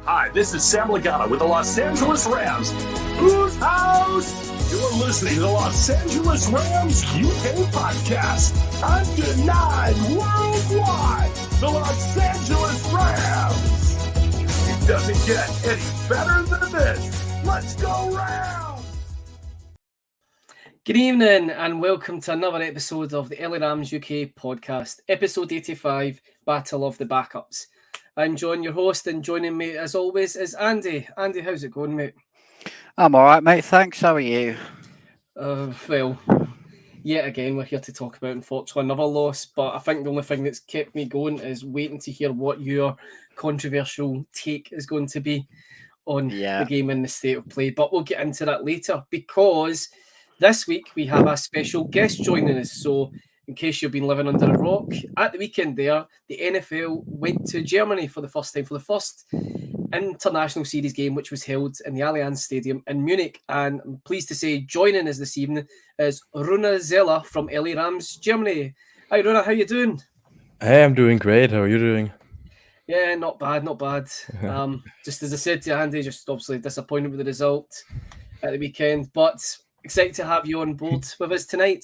Hi, this is Sam Lagana with the Los Angeles Rams. Whose house? You're listening to the Los Angeles Rams UK podcast. Undenied worldwide. The Los Angeles Rams. It doesn't get any better than this. Let's go Rams! Good evening and welcome to another episode of the LA Rams UK podcast, episode 85, Battle of the Backups. I'm John, your host, and joining me as always is Andy. Andy, how's it going, mate? I'm all right, mate. Thanks. How are you? Well, yet again, we're here to talk about, unfortunately, another loss, but I think the only thing that's kept me going is waiting to hear what your controversial take is going to be on the game and the state of play. But we'll get into that later because this week we have a special guest joining us. So in case you've been living under a rock, at the weekend there, the NFL went to Germany for the first time, for the first international series game, which was held in the Allianz Stadium in Munich. And I'm pleased to say joining us this evening is Rune Zeller from LA Rams, Germany. Hi, Rune, how you doing? Hey, I'm doing great. How are you doing? Yeah, not bad, not bad. Just as I said to Andy, just obviously disappointed with the result at the weekend, but excited to have you on board with us tonight.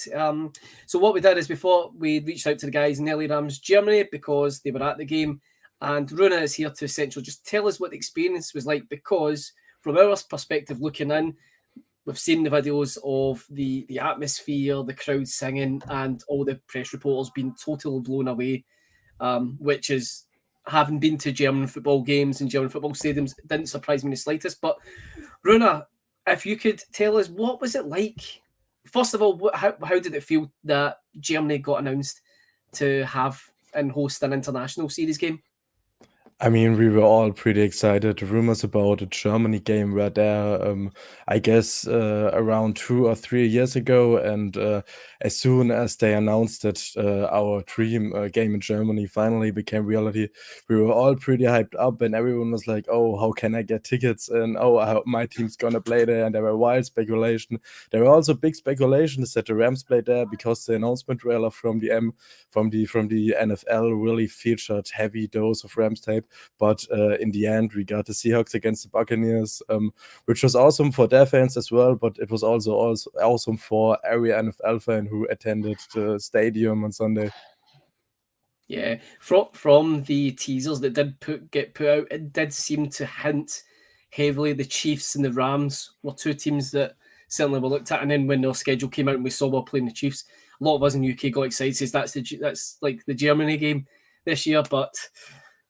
So what we did is before we reached out to the guys in LA Rams Germany because they were at the game, and Rune is here to essentially just tell us what the experience was like, because from our perspective looking in, we've seen the videos of the atmosphere, the crowd singing, and all the press reporters being totally blown away, which is, having been to German football games and German football stadiums, it didn't surprise me in the slightest. But Rune, if you could tell us, what was it like? First of all, how did it feel that Germany got announced to have and host an international series game? I mean, we were all pretty excited. The rumors about a Germany game were there, I guess, around 2 or 3 years ago. And as soon as they announced that our dream game in Germany finally became reality, we were all pretty hyped up. And everyone was like, oh, how can I get tickets? And my team's going to play there. And there were wild speculation. There were also big speculations that the Rams played there because the announcement trailer from the NFL really featured heavy dose of Rams tape. But in the end, we got the Seahawks against the Buccaneers, which was awesome for their fans as well. But it was also awesome for every NFL fan who attended the stadium on Sunday. Yeah, from the teasers that did get put out, it did seem to hint heavily the Chiefs and the Rams were two teams that certainly were looked at. And then when their schedule came out and we saw we're playing the Chiefs, a lot of us in the UK got excited. That's like the Germany game this year, but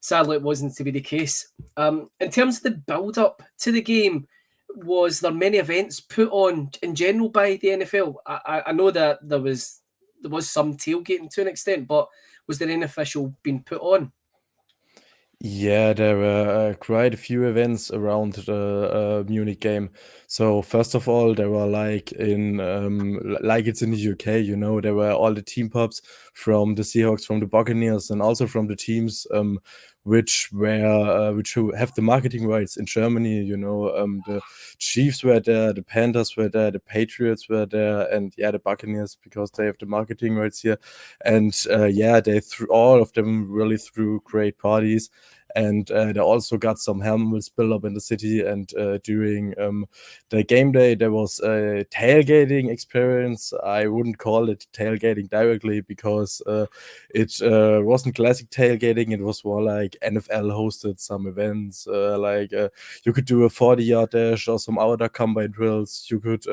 sadly, it wasn't to be the case. In terms of the build-up to the game, was there many events put on in general by the NFL? I know that there was some tailgating to an extent, but was there any official being put on? Yeah, there were quite a few events around the Munich game. So first of all, there were like it's in the UK, there were all the team pubs from the Seahawks, from the Buccaneers, and also from the teams which have the marketing rights in Germany. The Chiefs were there, the Panthers were there, the Patriots were there, and the Buccaneers, because they have the marketing rights here. And all of them really threw great parties. And they also got some helmets built up in the city. And during the game day, there was a tailgating experience. I wouldn't call it tailgating directly because it wasn't classic tailgating. It was more like NFL hosted some events. You could do a 40-yard dash or some outer combine drills. You could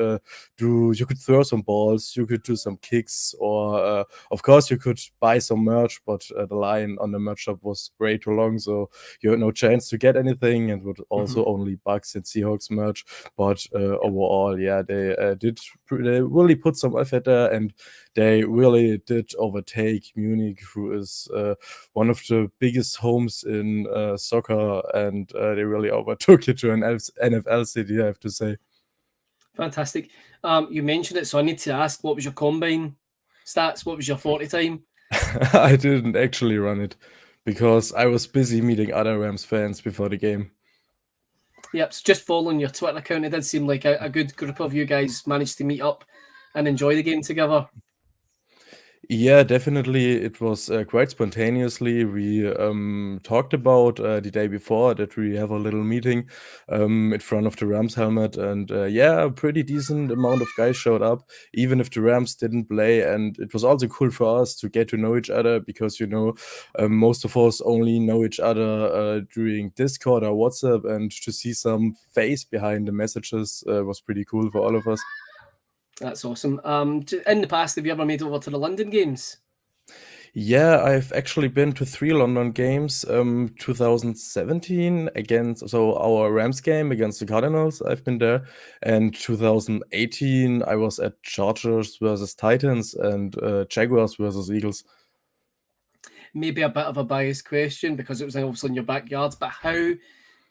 throw some balls. You could do some kicks, or of course you could buy some merch. But the line on the merch shop was way too long, so you had no chance to get anything, and would also only Bucks and Seahawks merch. But overall, they really put some effort there, and they really did overtake Munich, who is one of the biggest homes in soccer, and they really overtook it to an NFL city, I have to say. Fantastic. You mentioned it, so I need to ask, what was your combine stats? What was your 40 time? I didn't actually run it, because I was busy meeting other Rams fans before the game. Yep, so just following your Twitter account, it did seem like a good group of you guys managed to meet up and enjoy the game together. Yeah, definitely. It was quite spontaneously. We talked about the day before that we have a little meeting in front of the Rams helmet, and yeah, a pretty decent amount of guys showed up, even if the Rams didn't play. And it was also cool for us to get to know each other because most of us only know each other during Discord or WhatsApp, and to see some face behind the messages was pretty cool for all of us. That's awesome. In the past, have you ever made it over to the London games? Yeah, I've actually been to 3 London games. 2017 against our Rams game against the Cardinals. I've been there, and 2018 I was at Chargers versus Titans and Jaguars versus Eagles. Maybe a bit of a biased question because it was obviously in your backyard, but how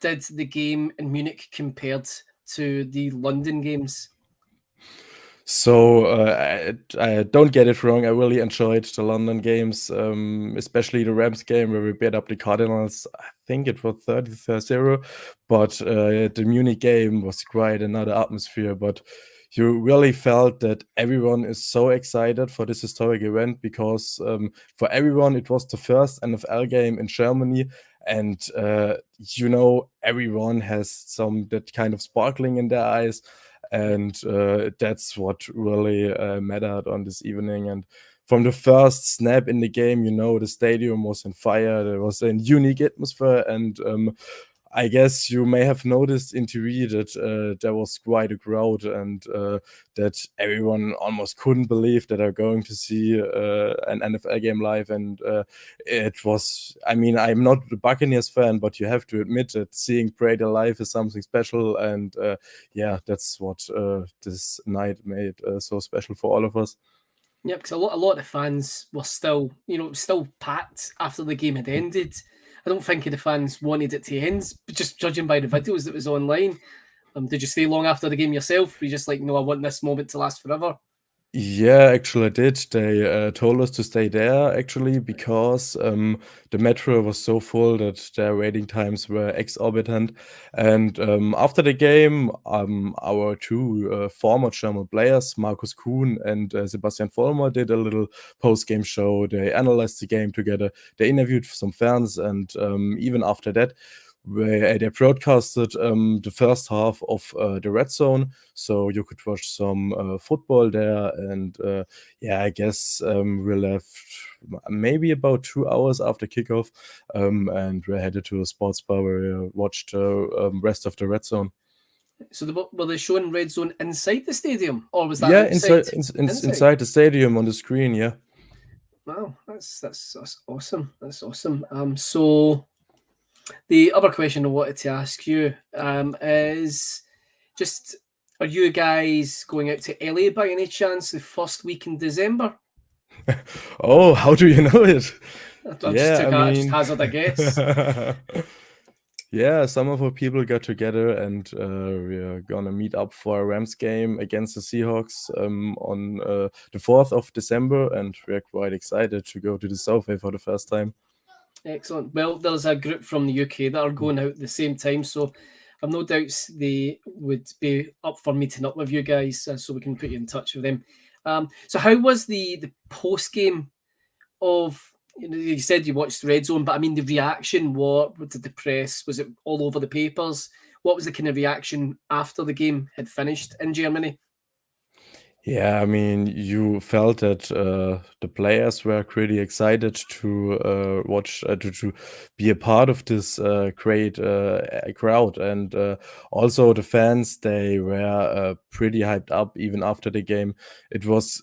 did the game in Munich compared to the London games? So I don't get it wrong. I really enjoyed the London games, especially the Rams game where we beat up the Cardinals. I think it was 30-0, but the Munich game was quite another atmosphere. But you really felt that everyone is so excited for this historic event because for everyone it was the first NFL game in Germany, and everyone has that kind of sparkling in their eyes. And that's what really mattered on this evening. And from the first snap in the game, the stadium was on fire. There was a unique atmosphere, and I guess you may have noticed in TV that there was quite a crowd, and that everyone almost couldn't believe that they're going to see an NFL game live. And it was, I mean, I'm not a Buccaneers fan, but you have to admit that seeing Brady live is something special. And yeah, that's what this night made so special for all of us. Yeah, because a lot of the fans were still packed after the game had ended. I don't think the fans wanted it to end, but just judging by the videos that was online. Did you stay long after the game yourself? Were you just like, no, I want this moment to last forever? Yeah, actually, I did. They told us to stay there actually because the metro was so full that their waiting times were exorbitant. And after the game, our two former German players, Markus Kuhn and Sebastian Vollmer, did a little post-game show. They analyzed the game together. They interviewed some fans, and even after that, they broadcasted the first half of the Red Zone, so you could watch some football there. And yeah, I guess we left maybe about 2 hours after kickoff, and we headed to a sports bar where we watched the rest of the Red Zone. So were they showing Red Zone inside the stadium, or was that Yeah, outside? inside the stadium on the screen. Yeah. Wow, that's awesome. That's awesome. So the other question I wanted to ask you is just, are you guys going out to LA by any chance the first week in December? Oh, how do you know it? I just hazard a guess. Yeah, some of our people got together, and we're gonna meet up for a Rams game against the Seahawks on the 4th of December, and we're quite excited to go to the Southway for the first time. Excellent. Well, there's a group from the UK that are going out at the same time, so I've no doubts they would be up for meeting up with you guys, so we can put you in touch with them. So how was the post game of, you said you watched Red Zone, but I mean the reaction, what did the press, was it all over the papers? What was the kind of reaction after the game had finished in Germany? Yeah, I mean, you felt that the players were pretty excited to watch, to be a part of this great crowd, and also the fans, they were pretty hyped up even after the game. It was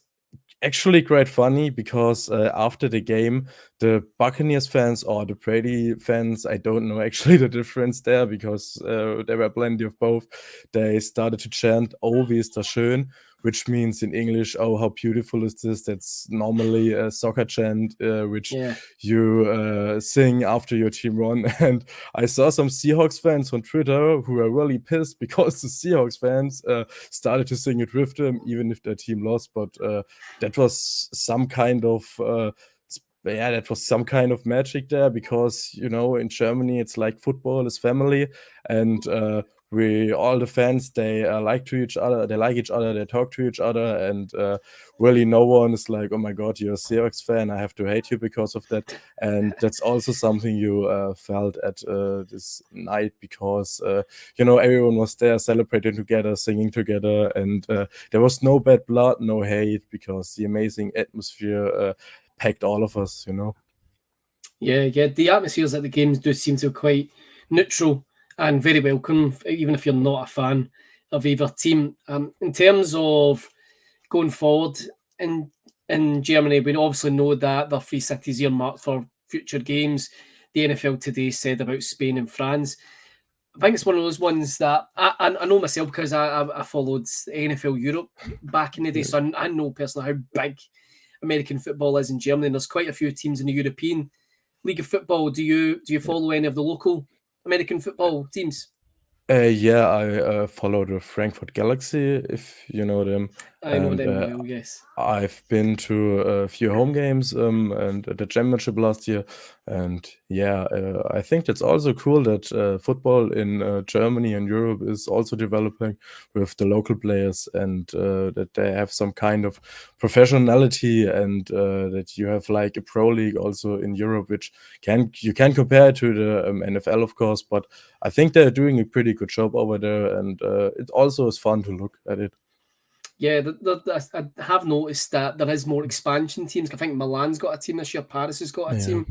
actually quite funny because after the game, the Buccaneers fans or the Brady fans, I don't know actually the difference there because there were plenty of both. They started to chant "Oh, wie ist das schön," which means in English, "Oh, how beautiful is this?" That's normally a soccer chant, which you sing after your team won. And I saw some Seahawks fans on Twitter who were really pissed because the Seahawks fans started to sing it with them, even if their team lost. But that was some kind of magic there because in Germany it's like football is family, and all the fans, they like each other, they talk to each other, and really no one is like, oh my god, you're a Seahawks fan, I have to hate you because of that. And that's also something you felt at this night, because everyone was there celebrating together, singing together, and there was no bad blood, no hate, because the amazing atmosphere packed all of us. Yeah, the atmospheres at the games do seem to be quite neutral and very welcome, even if you're not a fan of either team. In terms of going forward in Germany, we obviously know that there are 3 cities earmarked for future games. The NFL today said about Spain and France. I think it's one of those ones that I know myself, because I followed NFL Europe back in the day, so I know personally how big American football is in Germany, and there's quite a few teams in the European League of Football. Do you follow any of the local American football teams? Yeah, I follow the Frankfurt Galaxy, if you know them. I know And them well, yes. I've been to a few home games and the championship last year. And yeah, I think it's also cool that football in Germany and Europe is also developing with the local players, and that they have some kind of professionality, and that you have like a pro league also in Europe, which you can compare it to the NFL, of course, but I think they're doing a pretty good job over there, and it also is fun to look at it. Yeah, I have noticed that there is more expansion teams. I think Milan's got a team this year. Paris has got a team.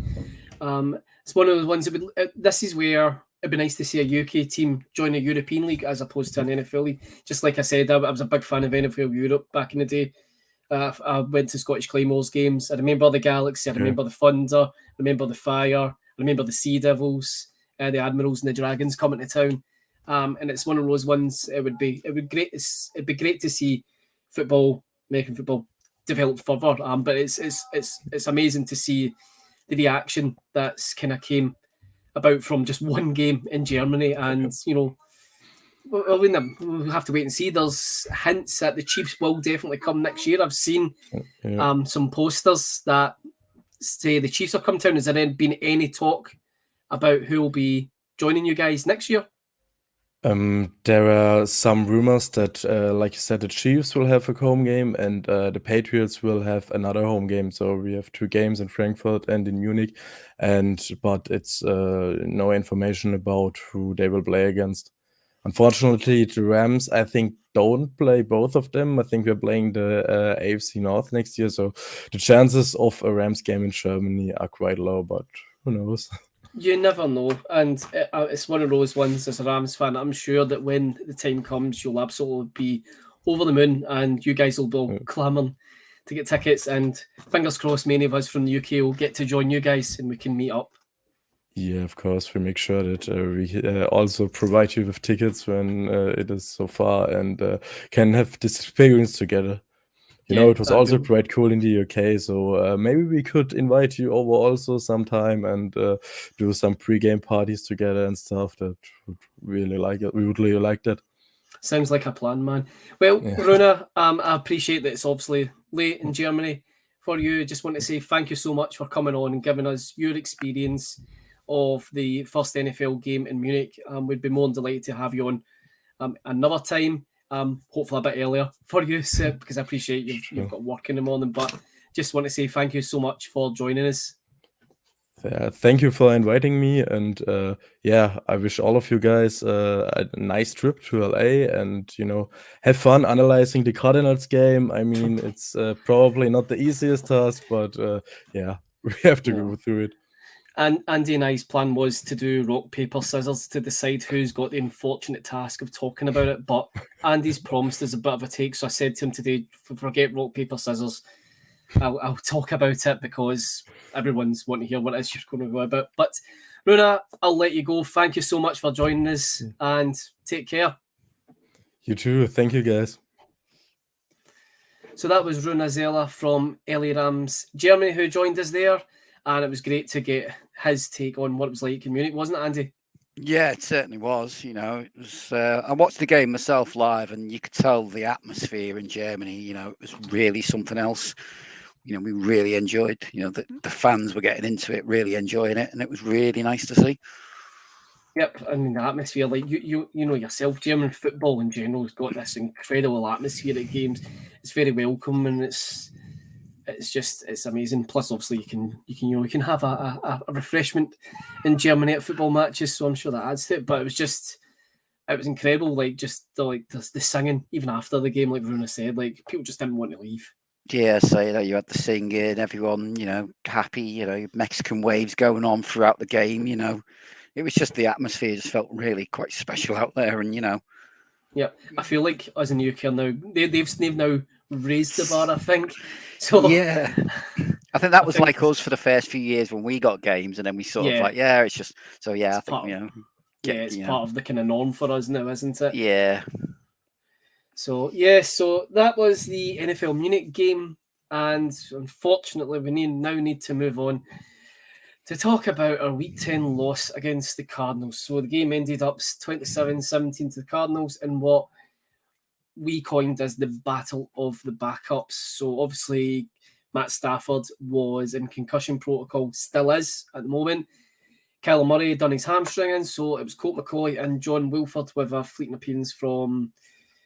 It's one of the ones that this is where it'd be nice to see a UK team join a European league as opposed to an NFL league. Just like I said, I was a big fan of NFL Europe back in the day. I went to Scottish Claymores games. I remember the Galaxy. I remember the Thunder. I remember the Fire. I remember the Sea Devils, the Admirals, and the Dragons coming to town. And it's one of those ones. It'd be great to see football, American football, develop further. But it's amazing to see the reaction that's kind of came about from just one game in Germany, and we'll have to wait and see. There's hints that the Chiefs will definitely come next year. I've seen some posters that say the Chiefs are coming town. Has there been any talk about who will be joining you guys next year? There are some rumors that, like you said, the Chiefs will have a home game, and the Patriots will have another home game. So we have 2 games in Frankfurt and in Munich, but it's no information about who they will play against. Unfortunately, the Rams, I think, don't play both of them. I think we're playing the AFC North next year, so the chances of a Rams game in Germany are quite low, but who knows? You never know, and it's one of those ones. As a Rams fan, I'm sure that when the time comes, you'll absolutely be over the moon, and you guys will be clamouring to get tickets. And fingers crossed, many of us from the UK will get to join you guys, and we can meet up. Yeah, of course. We make sure that we also provide you with tickets when it is so far, and can have this experience together. It was also quite cool in the UK, so maybe we could invite you over also sometime and do some pre-game parties together and stuff. That would really like it. We would really like that. Sounds like a plan, man. Well, Rune, I appreciate that it's obviously late in Germany for you. Just want to say thank you so much for coming on and giving us your experience of the first NFL game in Munich. We'd be more than delighted to have you on another time. Hopefully a bit earlier for you, because I appreciate you've got work in the morning. But just want to say thank you so much for joining us. Thank you for inviting me, and I wish all of you guys a nice trip to LA, and have fun analyzing the Cardinals game. I mean, it's probably not the easiest task, but we have to go through it. And Andy and I's plan was to do rock, paper, scissors to decide who's got the unfortunate task of talking about it. But Andy's promised us a bit of a take. So I said to him today, forget rock, paper, scissors. I'll talk about it because everyone's wanting to hear what it is you're going to go about. But Rune, I'll let you go. Thank you so much for joining us, and take care. You too. Thank you, guys. So that was Rune Zeller from LA Rams Germany who joined us there. And it was great to get his take on what it was like in Munich, wasn't it, Andy? Yeah, it certainly was. It was. I watched the game myself live, and you could tell the atmosphere in Germany. It was really something else. We really enjoyed. The fans were getting into it, really enjoying it, and it was really nice to see. Yep, I mean the atmosphere, like you know yourself, German football in general has got this incredible atmosphere at games. It's very welcome and it's just it's amazing. Plus, obviously, you can have a refreshment in Germany at football matches, so I'm sure that adds to it. But it was incredible. Like just the singing even after the game, like Rune said, like people just didn't want to leave. Yeah, so you had the singing, everyone, happy, Mexican waves going on throughout the game, It was just the atmosphere just felt really quite special out there, and Yeah, I feel like us in the UK now, they've now raised the bar. I think so. Yeah, I think that was like us for the first few years when we got games, and then we sort of like, it's just so. Yeah, I think it's part of the kind of norm for us now, isn't it? Yeah. So that was the NFL Munich game, and unfortunately, we now need to move on to talk about our Week 10 loss against the Cardinals. So the game ended up 27-17 to the Cardinals in what we coined as the Battle of the Backups. So obviously, Matt Stafford was in concussion protocol, still is at the moment. Kyler Murray had done his hamstringing, so it was Colt McCoy and John Wilford with a fleeting appearance from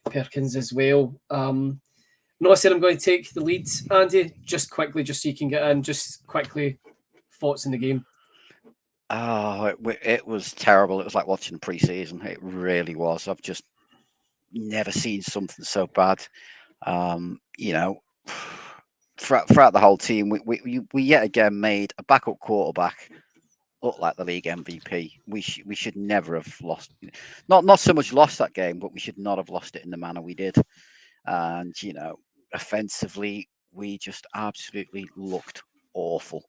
Perkins as well. No, I said I'm going to take the lead, Andy, just quickly, just so you can get in, just quickly, thoughts in the game. Oh, it was terrible. It was like watching pre-season. It really was. I've just never seen something so bad. Throughout the whole team, we yet again made a backup quarterback look like the league MVP. We should never have lost. Not so much lost that game, but we should not have lost it in the manner we did. And offensively, we just absolutely looked awful.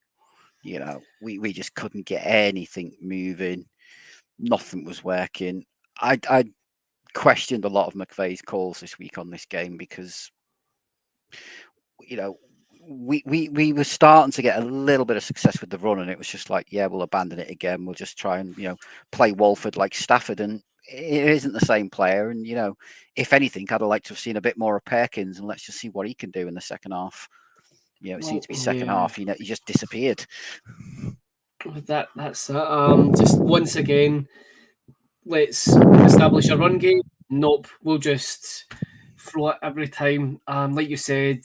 We just couldn't get anything moving. Nothing was working. I questioned a lot of McVay's calls this week on this game because, we were starting to get a little bit of success with the run, and it was just like, we'll abandon it again. We'll just try and, play Walford like Stafford, and it isn't the same player. And, if anything, I'd have liked to have seen a bit more of Perkins, and let's just see what he can do in the second half. It seemed to be second half, he just disappeared. That's just once again, let's establish a run game. Nope, we'll just throw it every time. Like you said,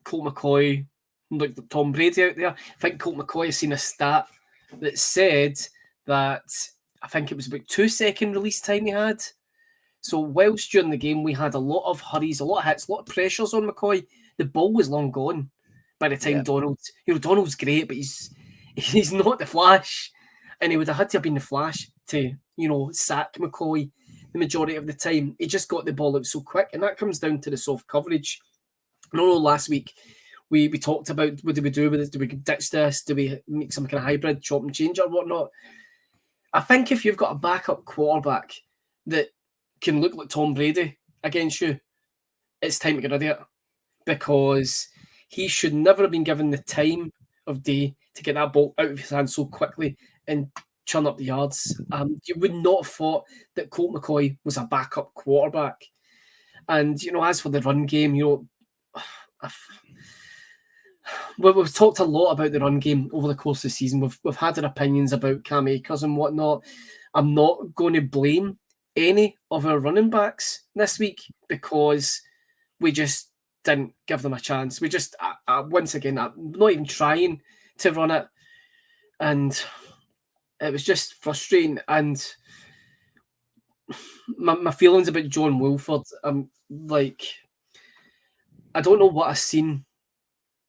Colt McCoy, like Tom Brady out there. I think Colt McCoy has seen a stat that said that I think it was about 2-second release time he had. So whilst during the game we had a lot of hurries, a lot of hits, a lot of pressures on McCoy, the ball was long gone by the time Donald's great, but he's not the Flash, and he would have had to have been the Flash to sack McCoy the majority of the time. He just got the ball out so quick, and that comes down to the soft coverage. I know last week we talked about what do we do with it? Do we ditch this? Do we make some kind of hybrid chop and change or whatnot? I think if you've got a backup quarterback that can look like Tom Brady against you, it's time to get rid of it, because he should never have been given the time of day to get that ball out of his hand so quickly and churn up the yards. You would not have thought that Colt McCoy was a backup quarterback. And, as for the run game, we've talked a lot about the run game over the course of the season. We've had our opinions about Cam Akers and whatnot. I'm not going to blame any of our running backs this week because we just didn't give them a chance. We just, once again, I'm not even trying to run it. And it was just frustrating. And my feelings about John Wilford, I don't know what I've seen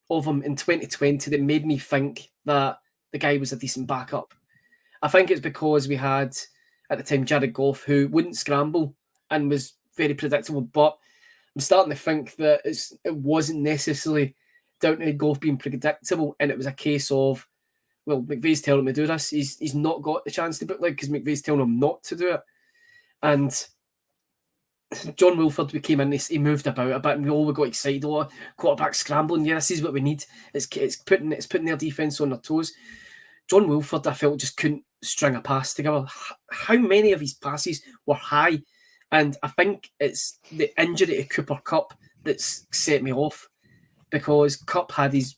of him in 2020 that made me think that the guy was a decent backup. I think it's because we had, at the time, Jared Goff, who wouldn't scramble and was very predictable. But I'm starting to think that it wasn't necessarily down to Goff being predictable, and it was a case of, well, McVay's telling him to do this. He's not got the chance to bootleg because McVay's telling him not to do it. And John Wilford, we came in, he moved about a bit, and we got excited. Oh, quarterback scrambling, yeah, this is what we need. It's putting their defense on their toes. John Wilford, I felt, just couldn't string a pass together. How many of his passes were high? And I think it's the injury to Cooper Kupp that's set me off, because Kupp had his,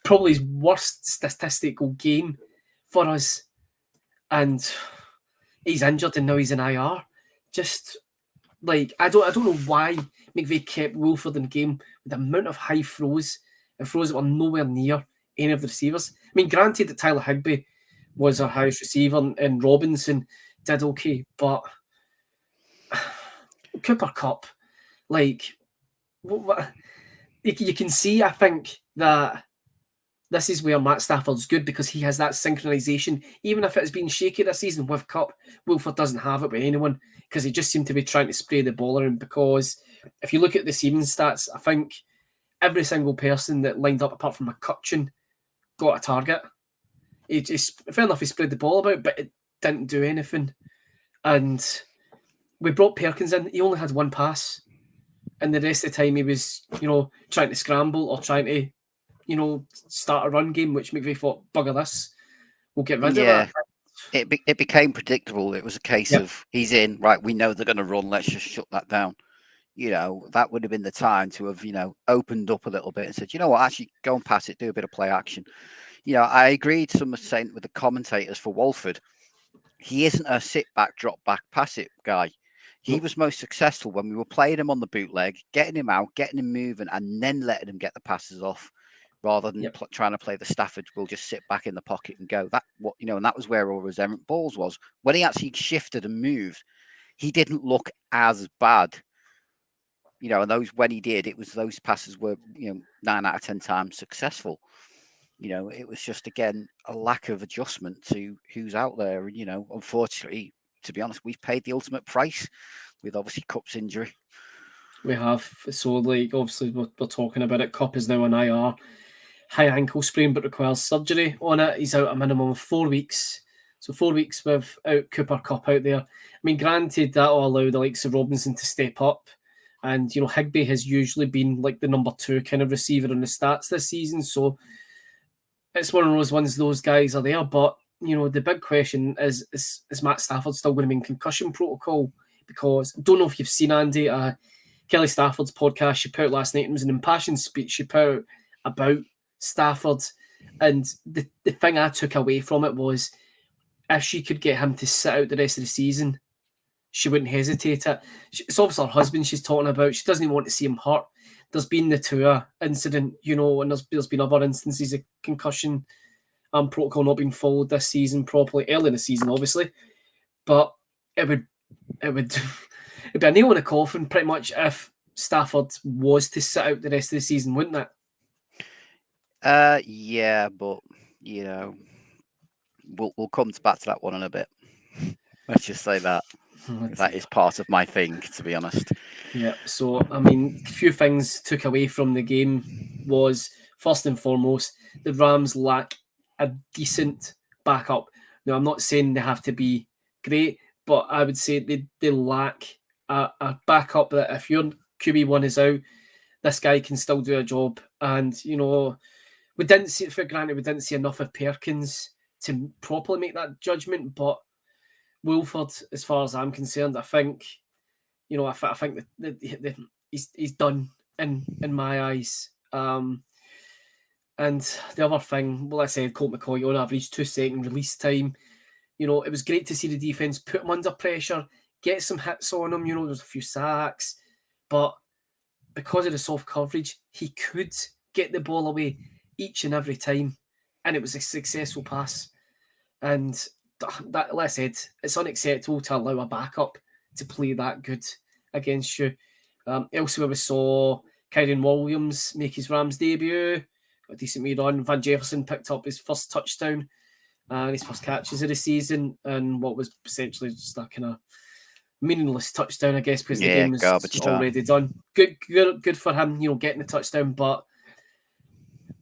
probably his worst statistical game for us. and he's injured and now he's in IR. Just like I don't know why McVeigh kept Wilford in the game with the amount of high throws and throws that were nowhere near any of the receivers. I mean, granted that Tyler Higbee was our highest receiver and Robinson did okay, but Cooper Kupp, like, you can see, I think, that this is where Matt Stafford's good because he has that synchronization. Even if it's been shaky this season with Kupp, Wilford doesn't have it with anyone because he just seemed to be trying to spray the ball around. Because if you look at the receiving stats, I think every single person that lined up apart from McCutcheon got a target. Fair enough, he spread the ball about, but it didn't do anything. And we brought Perkins in. He only had one pass. And the rest of the time he was, trying to scramble or trying to, start a run game, which McVeigh thought, bugger this, we'll get rid of that. It became predictable. It was a case of he's in, right, we know they're going to run, let's just shut that down. That would have been the time to have, opened up a little bit and said, you know what, actually go and pass it, do a bit of play action. I agreed, some were saying with the commentators for Walford, he isn't a sit back, drop back, pass it guy. He was most successful when we were playing him on the bootleg, getting him out, getting him moving, and then letting him get the passes off, rather than trying to play the Stafford. We'll just sit back in the pocket and go. And that was where all his errant balls was. When he actually shifted and moved, he didn't look as bad. And when he did, it was those passes were 9 out of 10 times successful. It was just again a lack of adjustment to who's out there. And unfortunately, to be honest, we've paid the ultimate price with obviously Kupp's injury. We have. So, obviously, we're talking about it. Kupp is now on IR. High ankle sprain, but requires surgery on it. He's out a minimum of 4 weeks. So 4 weeks without Cooper Kupp out there. I mean, granted, that will allow the likes of Robinson to step up. And, Higbee has usually been like the number 2 kind of receiver in the stats this season. So it's one of those ones, those guys are there. But, the big question is Matt Stafford still going to be in concussion protocol? Because I don't know if you've seen, Andy, Kelly Stafford's podcast she put out last night. It was an impassioned speech she put out about Stafford. And the thing I took away from it was if she could get him to sit out the rest of the season, she wouldn't hesitate it. It's obviously her husband she's talking about. She doesn't even want to see him hurt. There's been the Tua incident, and there's been other instances of concussion protocol not being followed this season properly, early in the season, obviously. But it would it'd be a nail in a coffin pretty much if Stafford was to sit out the rest of the season, wouldn't it? Yeah, but we'll come back to that one in a bit. Let's just say that. That is part of my thing, to be honest. Yeah, so, I mean, a few things took away from the game was, first and foremost, the Rams lack a decent backup. Now, I'm not saying they have to be great, but I would say they lack a backup that if your QB1 is out, this guy can still do a job. And, we didn't see enough of Perkins to properly make that judgment, but Wilford, as far as I'm concerned, I think, I think that he's done in my eyes. And the other thing, well, I said Colt McCoy on average 2-second release time. It was great to see the defense put him under pressure, get some hits on him. There's a few sacks, but because of the soft coverage, he could get the ball away each and every time, and it was a successful pass. And that, like I said, it's unacceptable to allow a backup to play that good against you. Elsewhere, we saw Kyren Williams make his Rams debut. A decent wee run. Van Jefferson picked up his first touchdown and his first catches of the season, and what was essentially just a kind of meaningless touchdown, I guess, because the game was already done. Good for him, getting the touchdown, but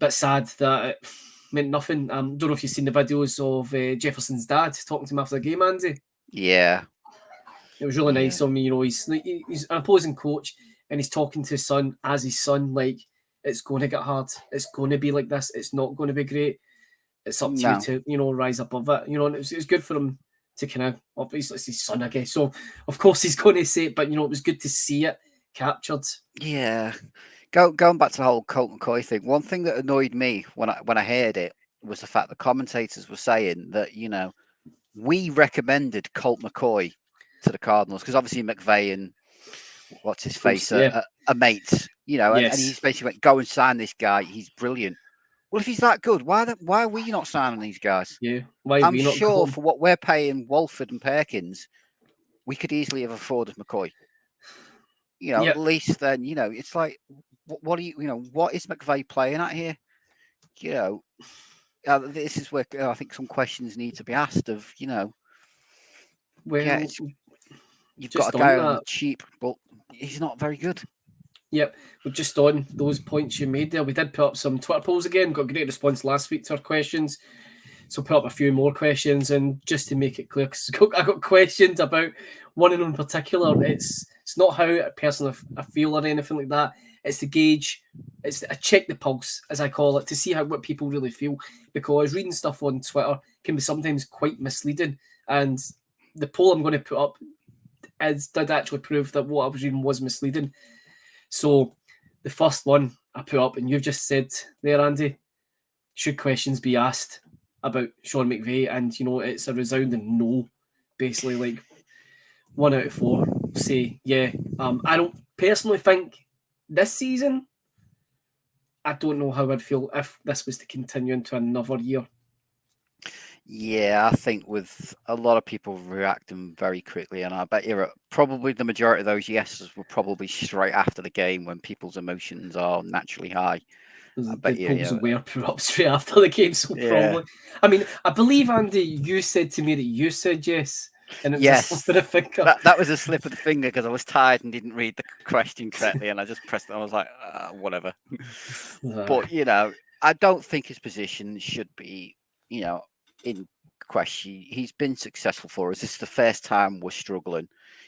sad that it meant nothing. Don't know if you've seen the videos of Jefferson's dad talking to him after the game, Andy. Yeah, it was really nice on me. He's an opposing coach and he's talking to his son as his son, like, it's going to get hard. It's going to be like this. It's not going to be great. It's up to you to, rise above it. And it was good for him to kind of, obviously it's his son, I guess. So, of course, he's going to say it, but, it was good to see it captured. Yeah. Going back to the whole Colt McCoy thing, one thing that annoyed me when I heard it was the fact the commentators were saying that, we recommended Colt McCoy to the Cardinals because obviously McVay and what's his face are mates, you know, and he's basically went, go and sign this guy. He's brilliant. Well, if he's that good, why are we not signing these guys? Yeah, why I'm we not sure for what we're paying Walford and Perkins, we could easily have afforded McCoy. You know, at least then, you know, it's like, what do you know, what is McVay playing at here? You know, this is where I think some questions need to be asked of, you know, well, you've got a guy on the cheap, but he's not very good. Yep, but just on those points you made there, we did put up some Twitter polls again, got a great response last week to our questions. So put up a few more questions, and just to make it clear, because I got questions about one in particular. It's not how a person I feel or anything like that. It's to gauge, it's a check the pulse, as I call it, to see what people really feel. Because reading stuff on Twitter can be sometimes quite misleading. And the poll I'm going to put up did actually prove that what I was reading was misleading. So the first one I put up, and you've just said there, Andy, should questions be asked about Sean McVay? And, you know, it's a resounding no, basically. Like 1 out of 4 say, yeah. I don't personally think this season, I don't know how I'd feel if this was to continue into another year. Yeah, I think with a lot of people reacting very quickly, and I bet you're probably the majority of those yeses were probably straight after the game when people's emotions are naturally high. I bet polls were put up straight after the game, so probably. I mean, I believe, Andy, you said to me that you said yes, and it was a slip of the finger. That was a slip of the finger because I was tired and didn't read the question correctly, and I just pressed it. I was like, whatever. But, you know, I don't think his position should be, you know, in question. He's been successful for us. This is the first time we're struggling,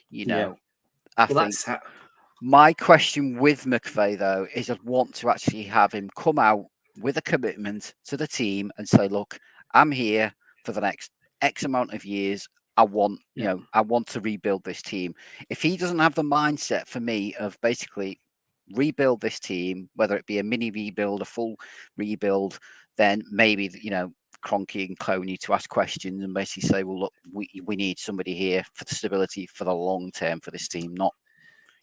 you know. I think my question with McVay, though, is I'd want to actually have him come out with a commitment to the team and say, look, I'm here for the next X amount of years. I want, you know, I want to rebuild this team. If he doesn't have the mindset for me of basically rebuild this team, whether it be a mini rebuild, a full rebuild, then maybe, you know, Kroenke and Clooney to ask questions and basically say, well, look, we need somebody here for the stability for the long term for this team, not,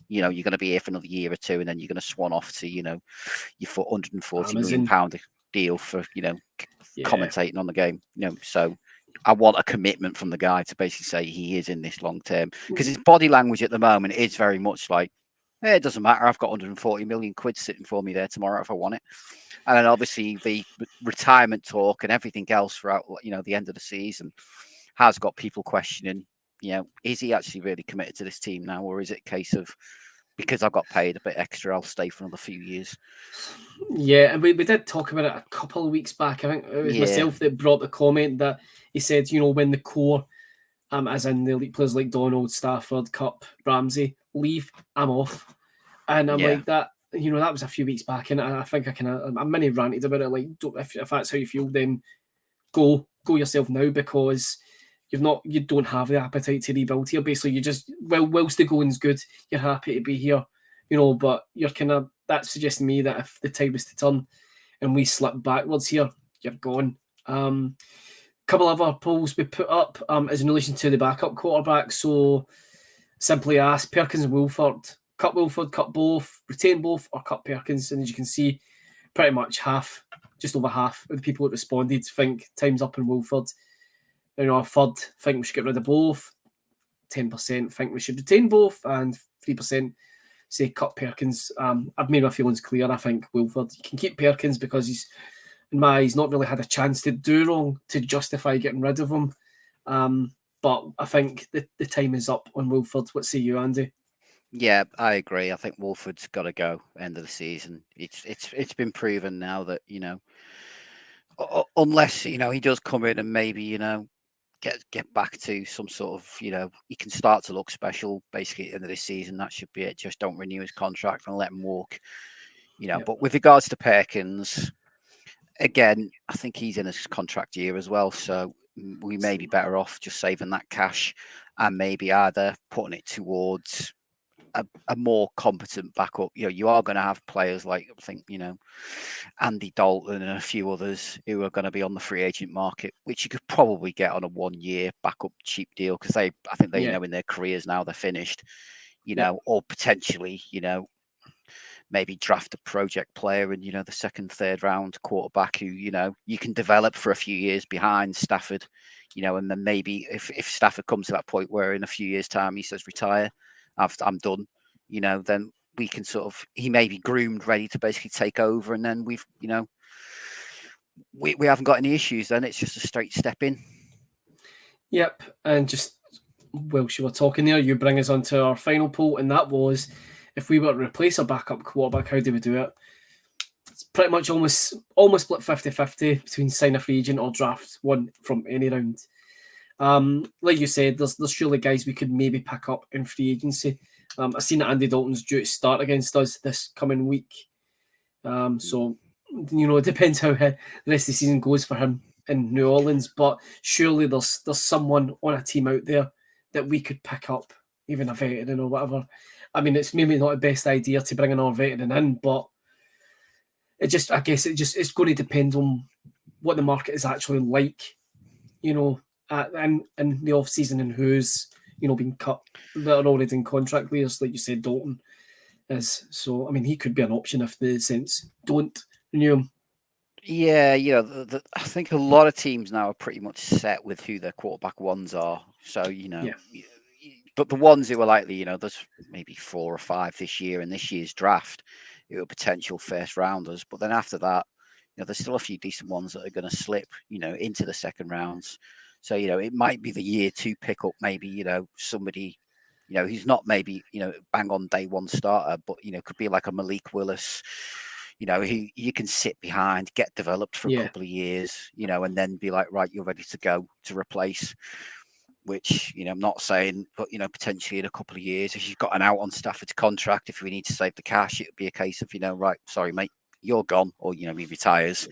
you know, you're going to be here for another year or two and then you're going to swan off to, you know, your £140 million deal for, you know, commentating on the game, you know. So I want a commitment from the guy to basically say he is in this long term, because his body language at the moment is very much like, hey, it doesn't matter. I've got 140 million quid sitting for me there tomorrow if I want it. And then obviously the retirement talk and everything else throughout, you know, the end of the season has got people questioning, you know, is he actually really committed to this team now? Or is it a case of, because I've got paid a bit extra, I'll stay for another few years? Yeah, and we did talk about it a couple of weeks back. I think it was myself that brought the comment that he said, you know, when the core, as in the elite players like Donald, Stafford, Cup, Ramsey, leave, I'm off. And I'm like, that, you know, that was a few weeks back, and I think I mini ranted about it. Like, if that's how you feel, then go yourself now, because you don't have the appetite to rebuild here. Basically, you just, whilst the going's good, you're happy to be here, you know. But you're that suggests to me that if the tide was to turn and we slip backwards here, you're gone. Couple of other polls we put up is in relation to the backup quarterback. So simply ask Perkins and Wolford, cut both, retain both, or cut Perkins. And as you can see, pretty much just over half of the people that responded think time's up in Wolford. You know, a third think we should get rid of both, 10% think we should retain both, and 3% say cut Perkins. I've made my feelings clear. I think Wolford, you can keep Perkins because he's not really had a chance to do wrong to justify getting rid of him. But I think the time is up on Wolford. What say you, Andy? Yeah, I agree. I think Wolford's got to go end of the season. It's been proven now that, you know, unless, you know, he does come in and maybe, you know, get back to some sort of, you know, he can start to look special basically at the end of this season. That should be it. Just don't renew his contract and let him walk, you know. But with regards to Perkins, again, I think he's in his contract year as well. So we may be better off just saving that cash and maybe either putting it towards a more competent backup. You are going to have players like, I think, Andy Dalton and a few others who are going to be on the free agent market, which you could probably get on a 1-year backup cheap deal, because I think they know in their careers now they're finished, or potentially, maybe draft a project player in, the second, third round quarterback who, you can develop for a few years behind Stafford, and then maybe if Stafford comes to that point where in a few years' time he says retire, I'm done, then we can he may be groomed, ready to basically take over, and then we've, we haven't got any issues. Then it's just a straight step in. Yep, and just whilst you were talking there, you bring us on to our final poll, and that was, if we were to replace a backup quarterback, how do we do it? It's pretty much almost split 50-50 between sign a free agent or draft one from any round. Like you said, there's surely guys we could maybe pick up in free agency. I've seen that Andy Dalton's due to start against us this coming week. So, it depends how the rest of the season goes for him in New Orleans. But surely there's someone on a team out there that we could pick up, even a veteran or whatever. I mean, it's maybe not the best idea to bring another veteran in, but I guess it's going to depend on what the market is actually like, in the off season, and who's being cut that are already in contract players, like you said, Dalton is. So I mean, he could be an option if the Saints don't renew him. Yeah, I think a lot of teams now are pretty much set with who their quarterback ones are. So but the ones who are likely, there's maybe 4 or 5 this year in this year's draft who are potential first rounders. But then after that, there's still a few decent ones that are going to slip, into the second rounds. So, it might be the year 2 pickup, maybe, somebody, who's not maybe, bang on day 1 starter, but, could be like a Malik Willis, who you can sit behind, get developed for a couple of years, and then be like, right, you're ready to go to replace. Which, I'm not saying, but, potentially in a couple of years, if you've got an out on Stafford's contract, if we need to save the cash, it would be a case of, right, sorry, mate, you're gone, or, he retires.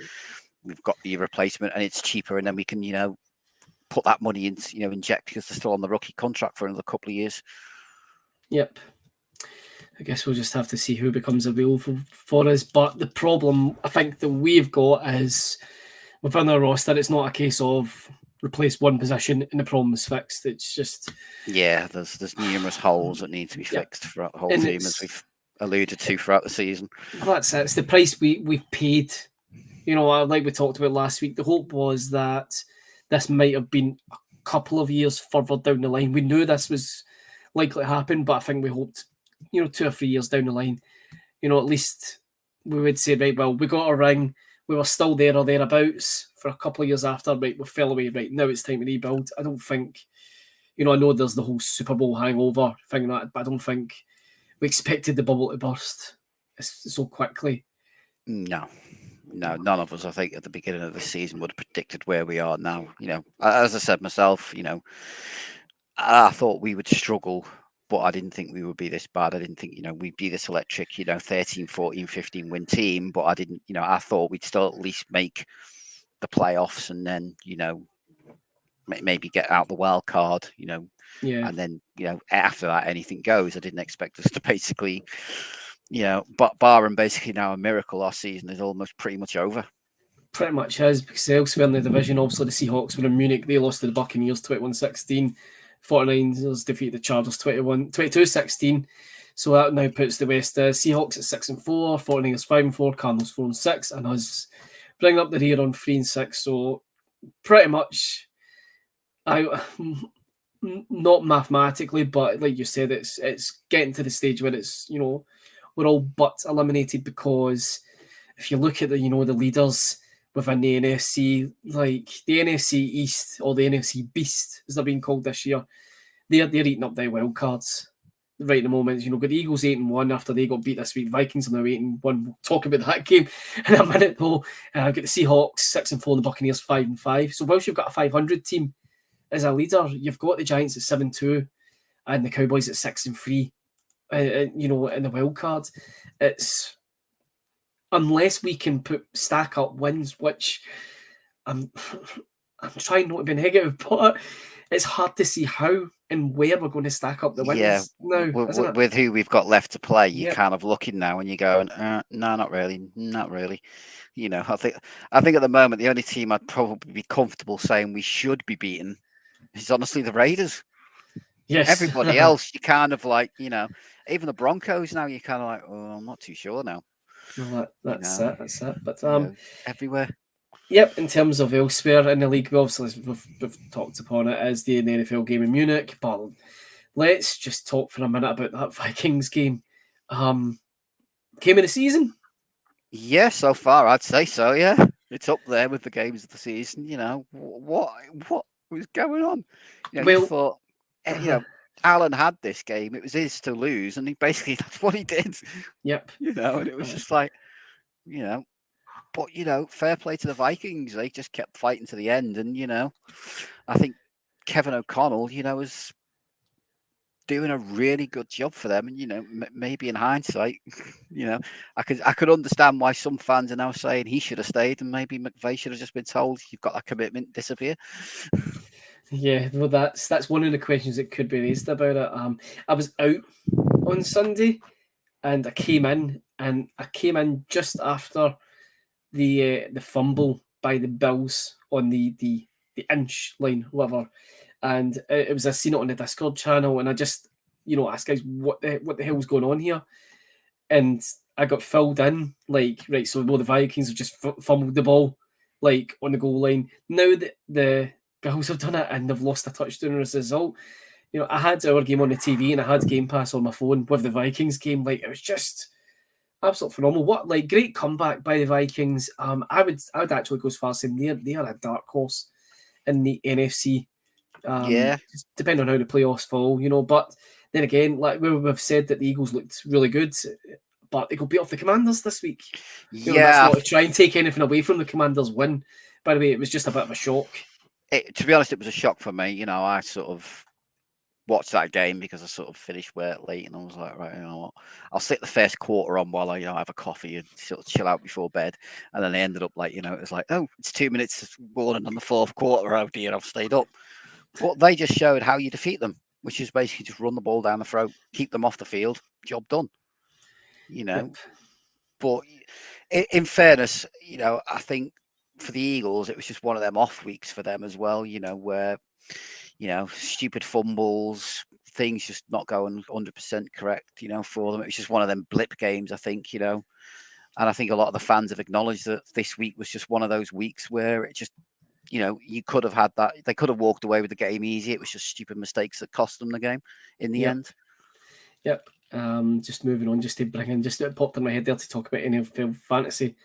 We've got the replacement and it's cheaper, and then we can, put that money into, inject, because they're still on the rookie contract for another couple of years. Yep. I guess we'll just have to see who becomes available for us. But the problem I think that we've got is within our roster, it's not a case of replace one position and the problem is fixed. It's just there's numerous holes that need to be fixed throughout the whole team, as we've alluded to throughout the season. That's it. It's the price we've paid. Like we talked about last week, the hope was that this might have been a couple of years further down the line. We knew this was likely to happen, but I think we hoped, 2 or 3 years down the line, at least we would say, right, well, we got a ring, we were still there or thereabouts for a couple of years after, right, we fell away, right, now it's time to rebuild. I don't think, I know there's the whole Super Bowl hangover thing, but I don't think we expected the bubble to burst so quickly. No, none of us, I think, at the beginning of the season would have predicted where we are now. As I said myself, I thought we would struggle, but I didn't think we would be this bad. I didn't think, we'd be this electric, 13, 14, 15 win team, but I didn't, I thought we'd still at least make the playoffs and then, maybe get out the wild card, and then, after that, anything goes. I didn't expect us to basically, but barring basically now a miracle, our season is almost pretty much over. Pretty much is, because elsewhere in the division, obviously the Seahawks were in Munich. They lost to the Buccaneers 21-16. 49ers defeated the Chargers 22-16. So that now puts the West Seahawks at 6-4, 49ers 5-4, Cardinals 4-6, and us bring up the rear on 3-6. So pretty much, not mathematically, but like you said, it's getting to the stage where it's, we're all but eliminated, because if you look at the leaders within the NFC, like the NFC East, or the NFC Beast, as they're being called this year, they're eating up their wild cards right at the moment. Got the Eagles 8-1 after they got beat this week. Vikings are now 8-1. We'll talk about that game in a minute, though. Got the Seahawks 6-4, the Buccaneers 5-5. So whilst you've got a 500 team as a leader, you've got the Giants at 7-2 and the Cowboys at 6-3. In the wild card, it's, unless we can stack up wins, which I'm trying not to be negative, but it's hard to see how and where we're going to stack up the Yeah, wins now, isn't it? with who we've got left to play, you're Yep. kind of looking now and you're going, no, not really, not really. You know, I think at the moment the only team I'd probably be comfortable saying we should be beaten is honestly the Raiders. Yes. Everybody else, you kind of like, you know, even the Broncos now, you're kind of like, oh, I'm not too sure now. Well, that's You know, it. That's it. But you know, everywhere. Yep, in terms of elsewhere in the league, obviously we've talked upon it as the NFL game in Munich, but let's just talk for a minute about that Vikings game. Game of the season? Yeah, so far I'd say so. Yeah, it's up there with the games of the season. You know, what was going on? You know, Well, you thought, you know, Allen had this game; it was his to lose, and he basically that's what he did. Yep. You know, and it was just like, you know, but you know, fair play to the Vikings; they just kept fighting to the end, and you know, I think Kevin O'Connell, you know, was doing a really good job for them, and you know, maybe in hindsight, you know, I could understand why some fans are now saying he should have stayed, and maybe McVay should have just been told, "You've got that commitment, disappear." Yeah, well, that's one of the questions that could be raised about it. I was out on Sunday, and I came in just after the fumble by the Bills on the inch line, whatever. And it was I seen it on the Discord channel, and I just asked guys what the hell's going on here, and I got filled in like right. So the Vikings have just fumbled the ball like on the goal line. Now that the Bills have done it and they've lost a touchdown as a result, I had our game on the TV and I had Game Pass on my phone with the Vikings game. Like it was just absolutely phenomenal. What like great comeback by the Vikings. I would actually go as far as saying they are a dark horse in the NFC. Yeah, Depending on how the playoffs fall, But then again, like we've said that the Eagles looked really good, but they got beat off the Commanders this week. That's not to try and take anything away from the Commanders' win. By the way, it was just a bit of a shock. To be honest, it was a shock for me. You know, I sort of watched that game because I sort of finished work late, and I was like, right, you know what, I'll stick the first quarter on while I have a coffee and sort of chill out before bed. And then they ended up like, it was like, oh, it's 2 minutes warning on the fourth quarter. Oh dear, I've stayed up. But they just showed how you defeat them, which is basically just run the ball down the throat, keep them off the field, job done. Yep. But in fairness, I think for the Eagles, it was just one of them off weeks for them as well, where, stupid fumbles, things just not going 100% correct, for them. It was just one of them blip games, I think, and I think a lot of the fans have acknowledged that this week was just one of those weeks where it just, you could have had that. They could have walked away with the game easy. It was just stupid mistakes that cost them the game in the end. Yep. Just moving on, just to bring in, just it popped in my head there to talk about NFL fantasy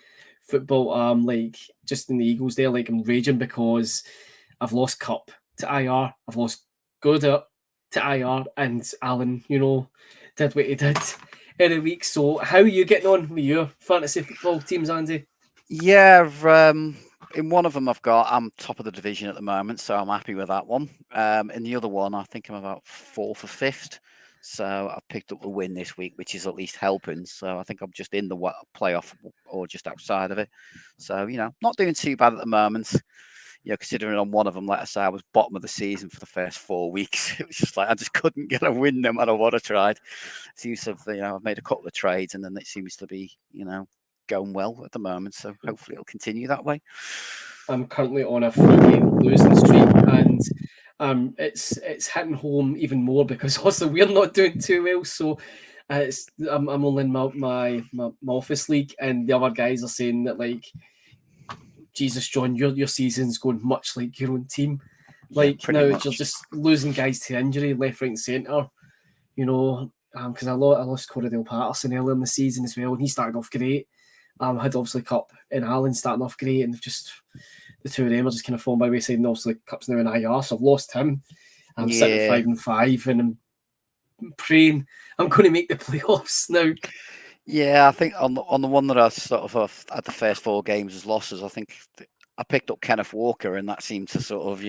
football. Like just in the Eagles there, like I'm raging because I've lost Cup to IR, I've lost Goddard to IR, and Allen, did what he did in a week. So how are you getting on with your fantasy football teams, Andy? Yeah, in one of them I'm top of the division at the moment, so I'm happy with that one. In the other one, I think I'm about 4th or 5th. So I've picked up the win this week, which is at least helping. So I think I'm just in the playoff or just outside of it. So, not doing too bad at the moment. Considering on one of them, like I say, I was bottom of the season for the first 4 weeks. It was just like I just couldn't get a win no matter what I tried. It seems to have, I've made a couple of trades and then it seems to be, going well at the moment. So hopefully it'll continue that way. I'm currently on a 3-game losing streak, and it's hitting home even more because also we're not doing too well. So I'm only in my office league, and the other guys are saying that like, Jesus, John, your season's going much like your own team. Like now you're just losing guys to injury left, right, and centre. Because I lost Cordell Patterson earlier in the season as well, and he started off great. Had obviously Cup and Allen starting off great, and just the two of them are just kind of falling by wayside. And obviously Cup's now in IR, so I've lost him. I'm sitting 5-5, and I'm praying I'm going to make the playoffs now. Yeah, I think on the one that I sort of had the first 4 games as losses, I think I picked up Kenneth Walker, and that seemed to sort of,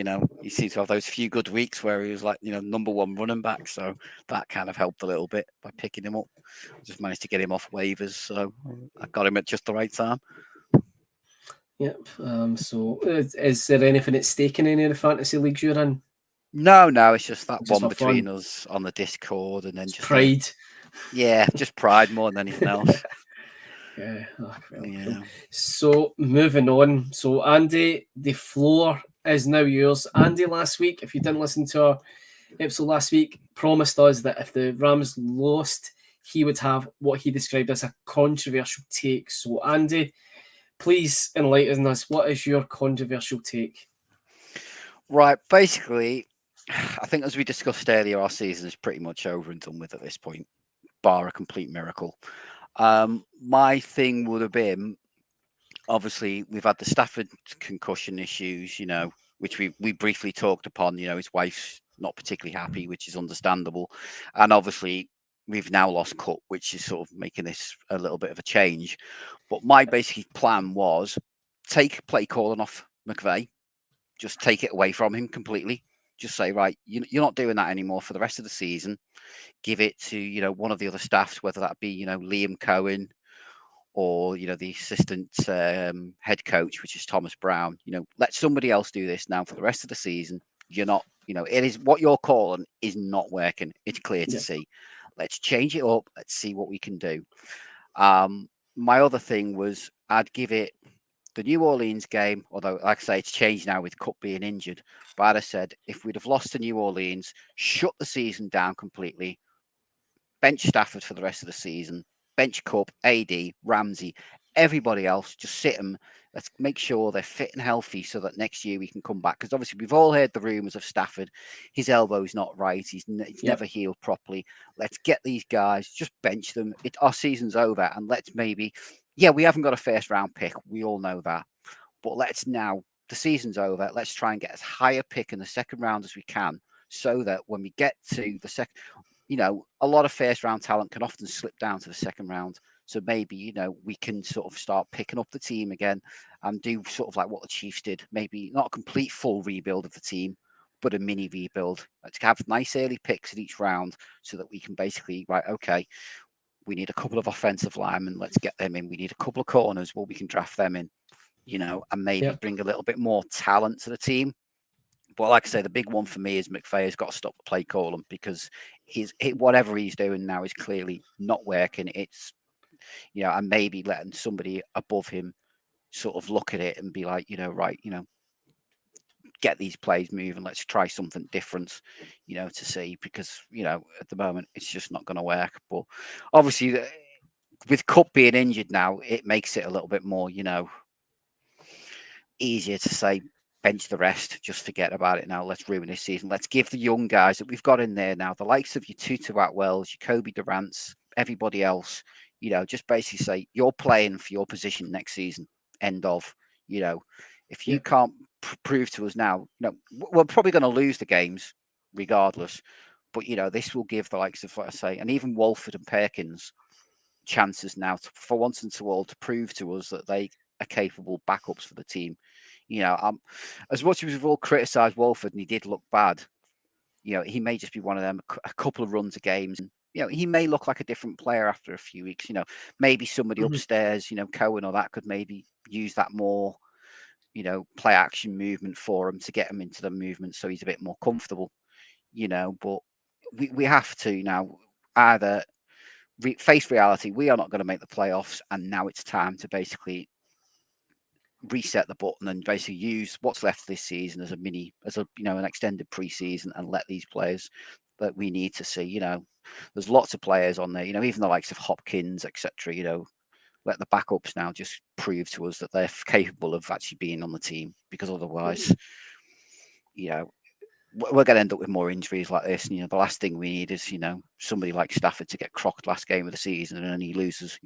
he seemed to have those few good weeks where he was like, number 1 running back. So that kind of helped a little bit by picking him up. I just managed to get him off waivers, so I got him at just the right time. Yep. So is there anything at stake in any of the fantasy leagues you're in? No, it's just that It's just one for between fun. us on the Discord, and then It's just pride. just pride more than anything else. Yeah. Oh, well, Yeah. cool. So moving on. So Andy, the floor is now yours. Andy, last week, if you didn't listen to our episode last week, promised us that if the Rams lost, he would have what he described as a controversial take. So Andy, please enlighten us. What is your controversial take? Right. Basically, I think as we discussed earlier, our season is pretty much over and done with at this point, bar a complete miracle. My thing would have been, obviously, we've had the Stafford concussion issues, which we briefly talked upon. His wife's not particularly happy, which is understandable. And obviously, we've now lost Cup, which is sort of making this a little bit of a change. But my basic plan was take play calling off McVay, just take it away from him completely. Just say, right, you're not doing that anymore for the rest of the season. Give it to, one of the other staffs, whether that be, Liam Cohen, or the assistant head coach, which is Thomas Brown. Let somebody else do this now for the rest of the season. You're not, it is what you're calling is not working. It's clear to see. Let's change it up. Let's see what we can do. My other thing was I'd give it the New Orleans game, although like I say, it's changed now with Cup being injured. But I said if we'd have lost to New Orleans, shut the season down completely, bench Stafford for the rest of the season, bench Cup, AD, Ramsey, everybody else, just sit them. Let's make sure they're fit and healthy so that next year we can come back. Because obviously we've all heard the rumours of Stafford. His elbow's not right. He's never healed properly. Let's get these guys, just bench them. Our season's over, and let's maybe, we haven't got a first round pick. We all know that. But let's now, the season's over. Let's try and get as high a pick in the second round as we can, so that when we get to the second, a lot of first round talent can often slip down to the second round. So maybe, we can sort of start picking up the team again and do sort of like what the Chiefs did. Maybe not a complete full rebuild of the team, but a mini rebuild. Let's have nice early picks at each round so that we can basically, right, okay, we need a couple of offensive linemen. Let's get them in. We need a couple of corners. Well, we can draft them in, and maybe bring a little bit more talent to the team. But like I say, the big one for me is McVay has got to stop the play calling, because whatever he's doing now is clearly not working. It's, and maybe letting somebody above him sort of look at it and be like, right, get these plays moving. Let's try something different, to see, because, at the moment it's just not going to work. But obviously with Cup being injured now, it makes it a little bit more, easier to say, bench the rest, just forget about it now. Let's ruin this season. Let's give the young guys that we've got in there now, the likes of your Tutu Atwells, your Kobe Durant's, everybody else, just basically say you're playing for your position next season. End of. If you can't prove to us now, we're probably going to lose the games regardless. But this will give the likes of, what I say, and even Walford and Perkins chances now for once and to all to prove to us that they are capable backups for the team. As much as we've all criticised Walford and he did look bad, he may just be one of them, a couple of runs of games. And, he may look like a different player after a few weeks. Maybe somebody upstairs, Cohen or that could maybe use that more, play action movement for him to get him into the movement so he's a bit more comfortable, but we have to now either face reality. We are not going to make the playoffs, and now it's time to basically reset the button and basically use what's left this season as an extended preseason, and let these players that we need to see. There's lots of players on there. Even the likes of Hopkins, etc. Let the backups now just prove to us that they're capable of actually being on the team, because otherwise, we're going to end up with more injuries like this. And, the last thing we need is, somebody like Stafford to get crocked last game of the season and then he loses,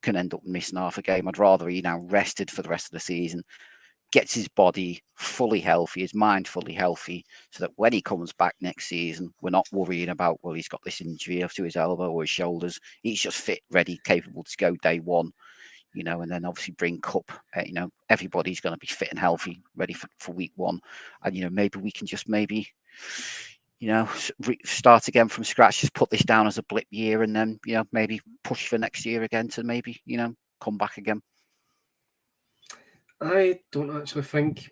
can end up missing half a game. I'd rather he now rested for the rest of the season, gets his body fully healthy, his mind fully healthy, so that when he comes back next season, we're not worrying about, well, he's got this injury to his elbow or his shoulders. He's just fit, ready, capable to go day one. And then obviously bring Cup. Everybody's going to be fit and healthy, ready for week one. And, maybe we can just start again from scratch, just put this down as a blip year, and then, maybe push for next year again to maybe, come back again. I don't actually think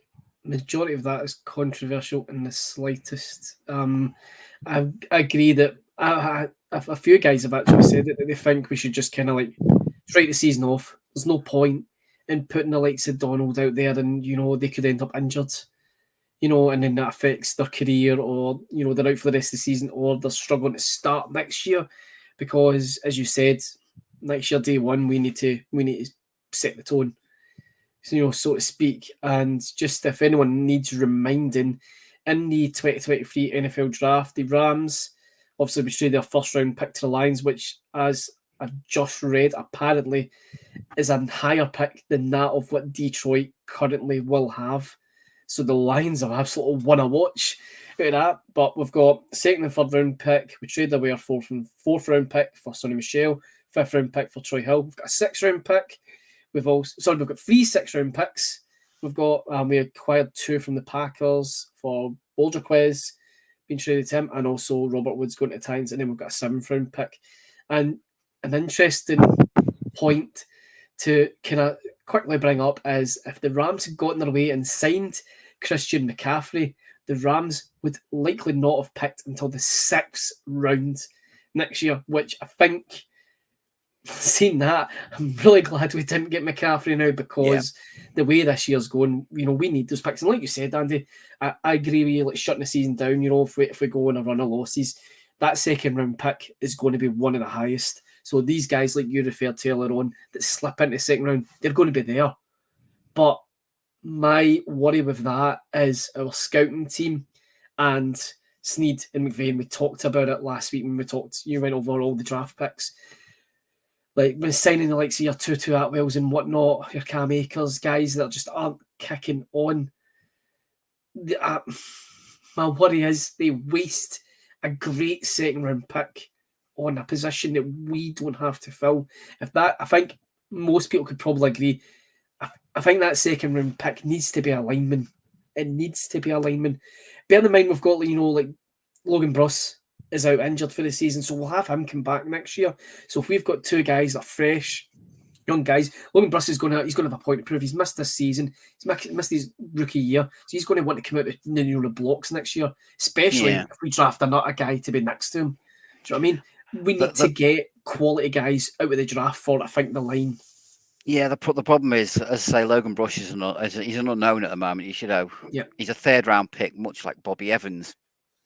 majority of that is controversial in the slightest. I agree that a few guys have actually said it, that they think we should just kind of like write the season off. There's no point in putting the likes of Donald out there, and they could end up injured. And then that affects their career, or they're out for the rest of the season, or they're struggling to start next year, because as you said, next year day one we need to set the tone, so to speak. And just if anyone needs reminding, in the 2023 NFL draft, the Rams obviously betrayed their first round pick to the Lions, which, as I've just read, apparently is a higher pick than that of what Detroit currently will have. So the Lions have absolutely won a watch out of that. But we've got second and third round pick. We traded away our fourth round pick for Sonny Michel, fifth round pick for Troy Hill. We've got a sixth round pick. We've got 3 6th-round picks. We've got we acquired 2 from the Packers for Boldrequez being traded to him, and also Robert Woods going to Titans, and then we've got a 7th-round pick. And an interesting point to kind of quickly bring up is, if the Rams had gotten their way and signed Christian McCaffrey, the Rams would likely not have picked until the 6th round next year, which I think, seeing that, I'm really glad we didn't get McCaffrey now, because the way this year's going, we need those picks. And like you said, Andy, I agree with you, like shutting the season down, if we go on a run of losses, that 2nd round pick is going to be one of the highest. So these guys, like you referred to earlier on, that slip into the 2nd round, they're going to be there. But my worry with that is our scouting team and Snead and McVeigh. We talked about it last week when you went over all the draft picks. Like when signing the likes of your Tutu Atwells and whatnot, your Cam Akers, guys that just aren't kicking on. My worry is they waste a great 2nd round pick on a position that we don't have to fill. I think most people could probably agree. I think that 2nd round pick needs to be a lineman. It needs to be a lineman. Bear in mind, we've got like Logan Bruss is out injured for the season, so we'll have him come back next year. So if we've got 2 guys that are fresh, young guys, Logan Bruss he's going to have a point to prove. He's missed this season. He's missed his rookie year, so he's going to want to come out with the blocks next year, especially if we draft a guy to be next to him. Do you know what I mean? We need to get quality guys out of the draft for, I think, the line. Yeah, the problem is, as I say, Logan Bruss he's an unknown at the moment. He's a 3rd round pick, much like Bobby Evans.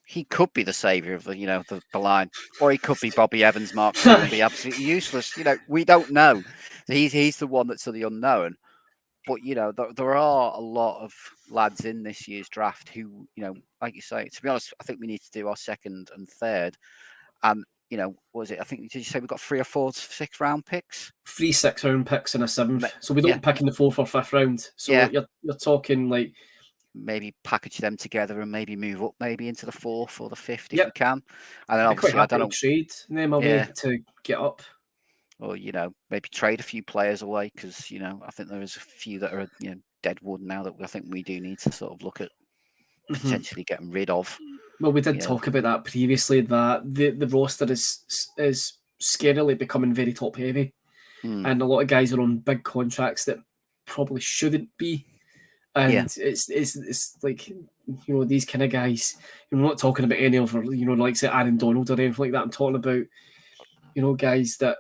He could be the saviour of the line, or he could be Bobby Evans, Mark, and be absolutely useless. We don't know. He's the one that's the unknown. But there are a lot of lads in this year's draft who, like you say, to be honest, I think we need to do our 2nd and 3rd. And what was it? I think, did you say we've got 3 or 4 6th round picks? 3 6th round picks and a 7th. So we don't pick in the 4th or 5th round. So you're talking like, maybe package them together and maybe move up maybe into the 4th or the 5th if we can. And then obviously I don't know, trade them away to get up. Or maybe trade a few players away, because I think there is a few that are dead wood now that I think we do need to sort of look at potentially getting rid of. Well, we did talk about that previously, that the roster is scarily becoming very top heavy, and a lot of guys are on big contracts that probably shouldn't be. And it's like, these kind of guys, I'm not talking about any of, like say Aaron Donald or anything like that. I'm talking about, guys that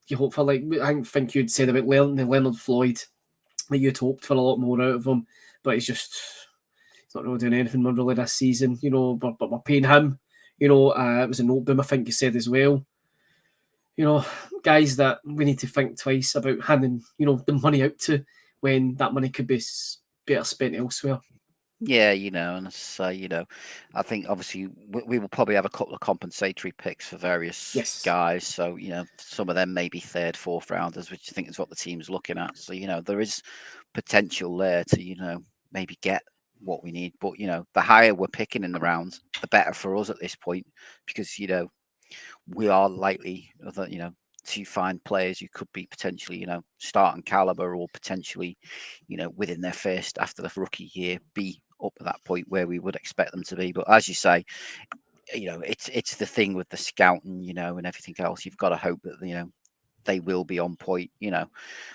you hope for. Like, I think you'd said about Leonard Floyd, that you'd hoped for a lot more out of him, but he's not really doing anything really this season, but we're paying him. It was a note boom, I think you said as well. Guys that we need to think twice about handing, the money out to, when that money could be better spent elsewhere. Yeah, and say, I think obviously we will probably have a couple of compensatory picks for various guys. So, some of them may be 3rd, 4th rounders, which I think is what the team's looking at. So, there is potential there to, maybe get what we need. But, the higher we're picking in the rounds, the better for us at this point, because, we are likely, to find players who could be potentially, starting caliber, or potentially, within their first, after the rookie year, be up at that point where we would expect them to be. But as you say, it's the thing with the scouting, and everything else. You've got to hope that they will be on point.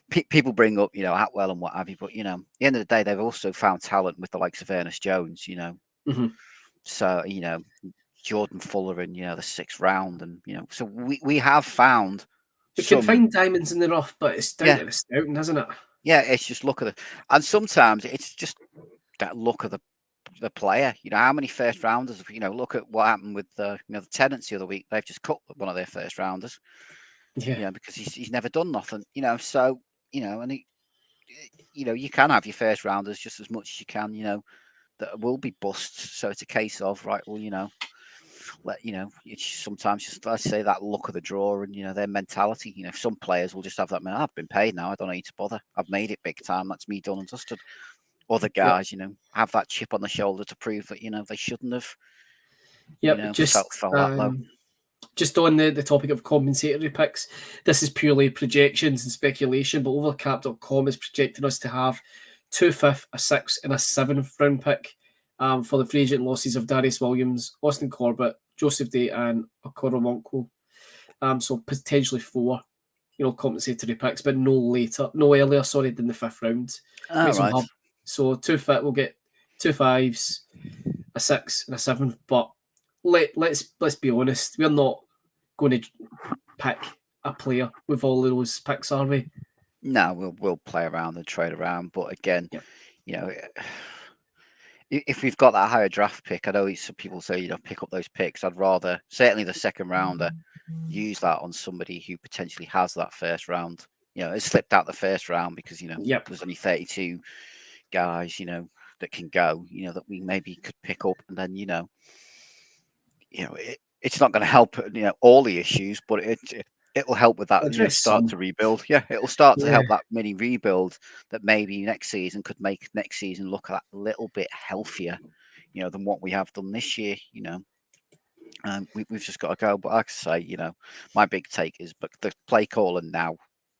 People bring up, Atwell and what have you, but at the end of the day, they've also found talent with the likes of Ernest Jones. Mm-hmm. So Jordan Fuller in the 6th round, and so we have found. We can find diamonds in the rough, but it's down to the scouting, isn't it? Yeah, it's just look at and sometimes it's just that look of the player. How many first rounders? Look at what happened with the Tenants the other week. They've just cut one of their first rounders. Yeah. Because he's never done nothing. So and you can have your first rounders just as much as you can. That will be busts. So it's a case of right. Well, it's sometimes just, let's say, that luck of the draw and their mentality. Some players will just have that. I've been paid now. I don't need to bother. I've made it big time. That's me done and dusted. Other guys, have that chip on the shoulder to prove that they shouldn't have. Felt that low. Just on the topic of compensatory picks, this is purely projections and speculation, but overcap.com is projecting us to have 2 5th, a 6th, and a 7th round pick for the free agent losses of Darius Williams, Austin Corbett, Joseph Day, and Okoronkwo. So potentially 4, compensatory picks, but no earlier, than the 5th round. Right. So 2 5th, we'll get 2 5s, a 6, and a 7th. But let's be honest, we're not going to pick a player with all of those picks, are we? No, we'll play around and trade around. But again, if we've got that higher draft pick, I know some people say, pick up those picks. I'd rather, certainly the 2nd rounder, use that on somebody who potentially has that 1st round. It slipped out the 1st round because, there's only 32 guys, that can go, that we maybe could pick up. And then, it's not going to help, all the issues, but it will help with that. Start to rebuild. Yeah, it'll start to help that mini rebuild that maybe next season could make next season look a little bit healthier, than what we have done this year. We've just got to go. But like I say, my big take is, but the play caller now,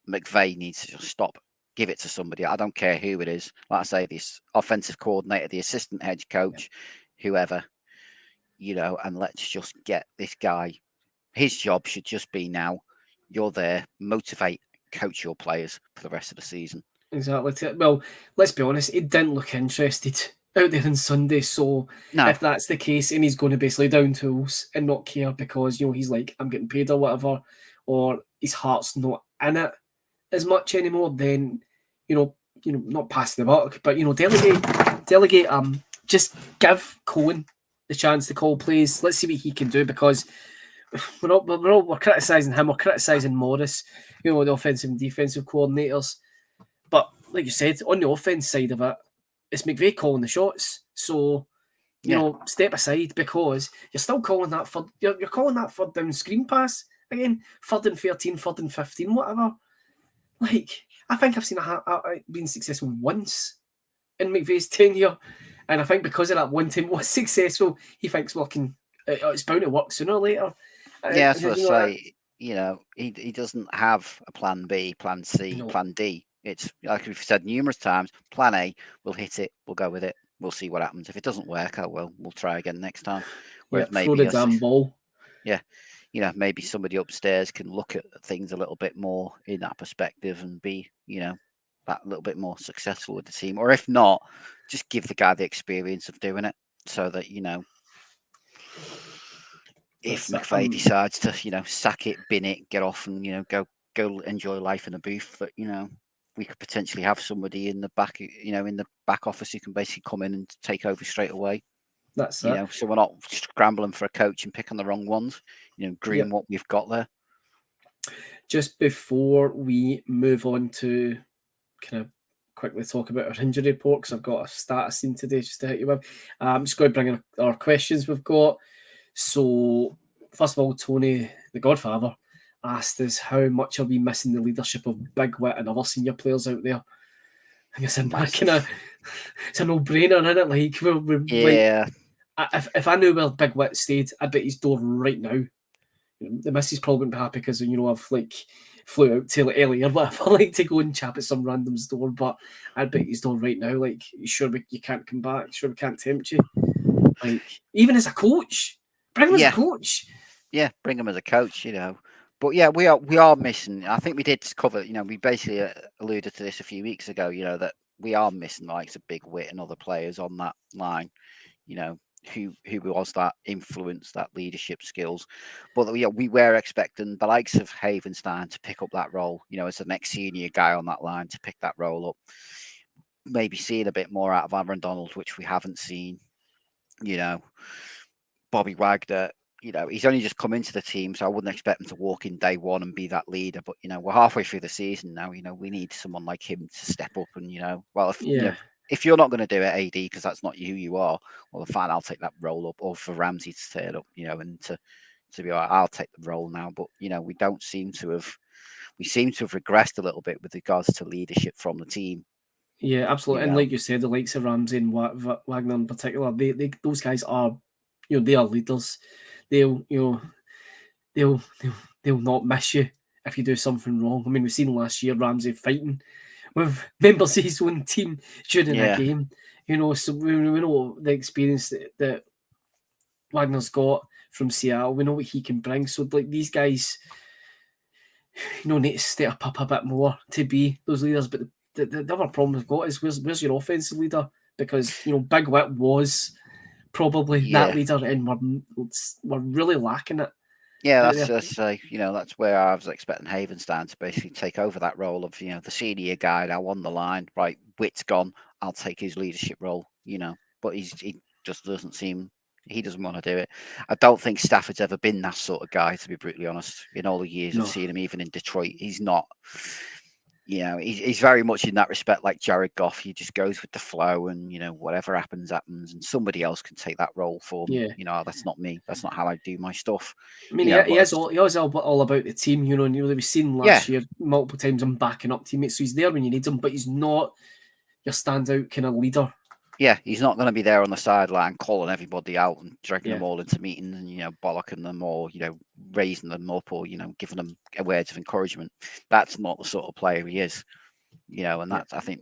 McVay needs to just stop. Give it to somebody. I don't care who it is. Like I say, this offensive coordinator, the assistant head coach, whoever, and let's just get this guy. His job should just be now. You're there, motivate, coach your players for the rest of the season. Exactly. Well, let's be honest, he didn't look interested out there on Sunday. So if that's the case, and he's going to basically down tools and not care because he's like, I'm getting paid or whatever, or his heart's not in it as much anymore, then not pass the buck, but delegate. Just give Cohen the chance to call plays. Let's see what he can do, because we're criticising him, we're criticising Morris, the offensive and defensive coordinators. But like you said, on the offense side of it, it's McVay calling the shots. So step aside, because you're still calling that for you're calling that 3rd down screen pass again, 3rd and 13, 3rd and 15, whatever. Like, I think I've seen it being successful once in McVay's tenure, and I think because of that one time was successful, he thinks it's bound to work sooner or later. Yeah, that's what I say. He doesn't have a plan B, plan C, plan D. It's like we've said numerous times. Plan A, we'll hit it, we'll go with it, we'll see what happens. If it doesn't work, we'll try again next time. Whereas maybe throw the damn ball. Yeah. Maybe somebody upstairs can look at things a little bit more in that perspective and be, that little bit more successful with the team. Or if not, just give the guy the experience of doing it so that, if McVay decides to, sack it, bin it, get off and, go enjoy life in the booth, that, we could potentially have somebody in the back, in the back office who can basically come in and take over straight away. That's it. So we're not scrambling for a coach and picking the wrong ones, green what we've got there. Just before we move on to kind of quickly talk about our injury report, because I've got a status in today just to hit you with. I'm just going to bring in our questions we've got. So, first of all, Tony, the Godfather, asked us how much are we missing the leadership of Big Wit and other senior players out there. I guess it's a no-brainer, isn't it? Like, yeah. Like, if I knew where Big Wit stayed, I'd bet his door right now. The missus probably wouldn't be happy because I've flew out to LA or whatever, to go and chap at some random's door. But I'd bet his door right now. Like, sure you can't come back. Sure we can't tempt you. Like, even as a coach, bring him as a coach. Yeah, bring him as a coach. But yeah, we are missing. I think we did cover. We basically alluded to this a few weeks ago. That we are missing the likes of Big Wit and other players on that line. Who was that influence, that leadership skills. But we were expecting the likes of Havenstein to pick up that role. As the next senior guy on that line to pick that role up. Maybe seeing a bit more out of Aaron Donald, which we haven't seen. Bobby Wagner. He's only just come into the team, so I wouldn't expect him to walk in day one and be that leader. But we're halfway through the season now. We need someone like him to step up and if you're not going to do it, AD, because that's not who you are, well, fine, I'll take that role up. Or for Ramsey to turn up, and to be all right, I'll take the role now. But we don't seem to have. We seem to have regressed a little bit with regards to leadership from the team. Yeah, absolutely. And like you said, the likes of Ramsey and Wagner in particular, those guys are, they are leaders. They'll not miss you if you do something wrong. I mean, we've seen last year Ramsey fighting with members of his own team during a game. So we know the experience that Wagner's got from Seattle. We know what he can bring. So like these guys, need to step up a bit more to be those leaders. But the other problem we've got is where's your offensive leader? Because Big Wit was probably that leader, and we're really lacking it. Yeah, that's where I was expecting Havenstein to basically take over that role of the senior guy now on the line. Right, Witt's gone, I'll take his leadership role. But he just doesn't seem. He doesn't want to do it. I don't think Stafford's ever been that sort of guy, to be brutally honest. In all the years I've seen him, even in Detroit, he's not. He's very much in that respect like Jared Goff. He just goes with the flow, and whatever happens, and somebody else can take that role for me. That's not me. That's not how I do my stuff. I mean, he is all about the team. And we've seen last year multiple times him backing up teammates, so he's there when you need him, but he's not your standout kind of leader. Yeah, he's not going to be there on the sideline calling everybody out and dragging them all into meetings and, bollocking them or, raising them up or, giving them words of encouragement. That's not the sort of player he is, and that's, I think,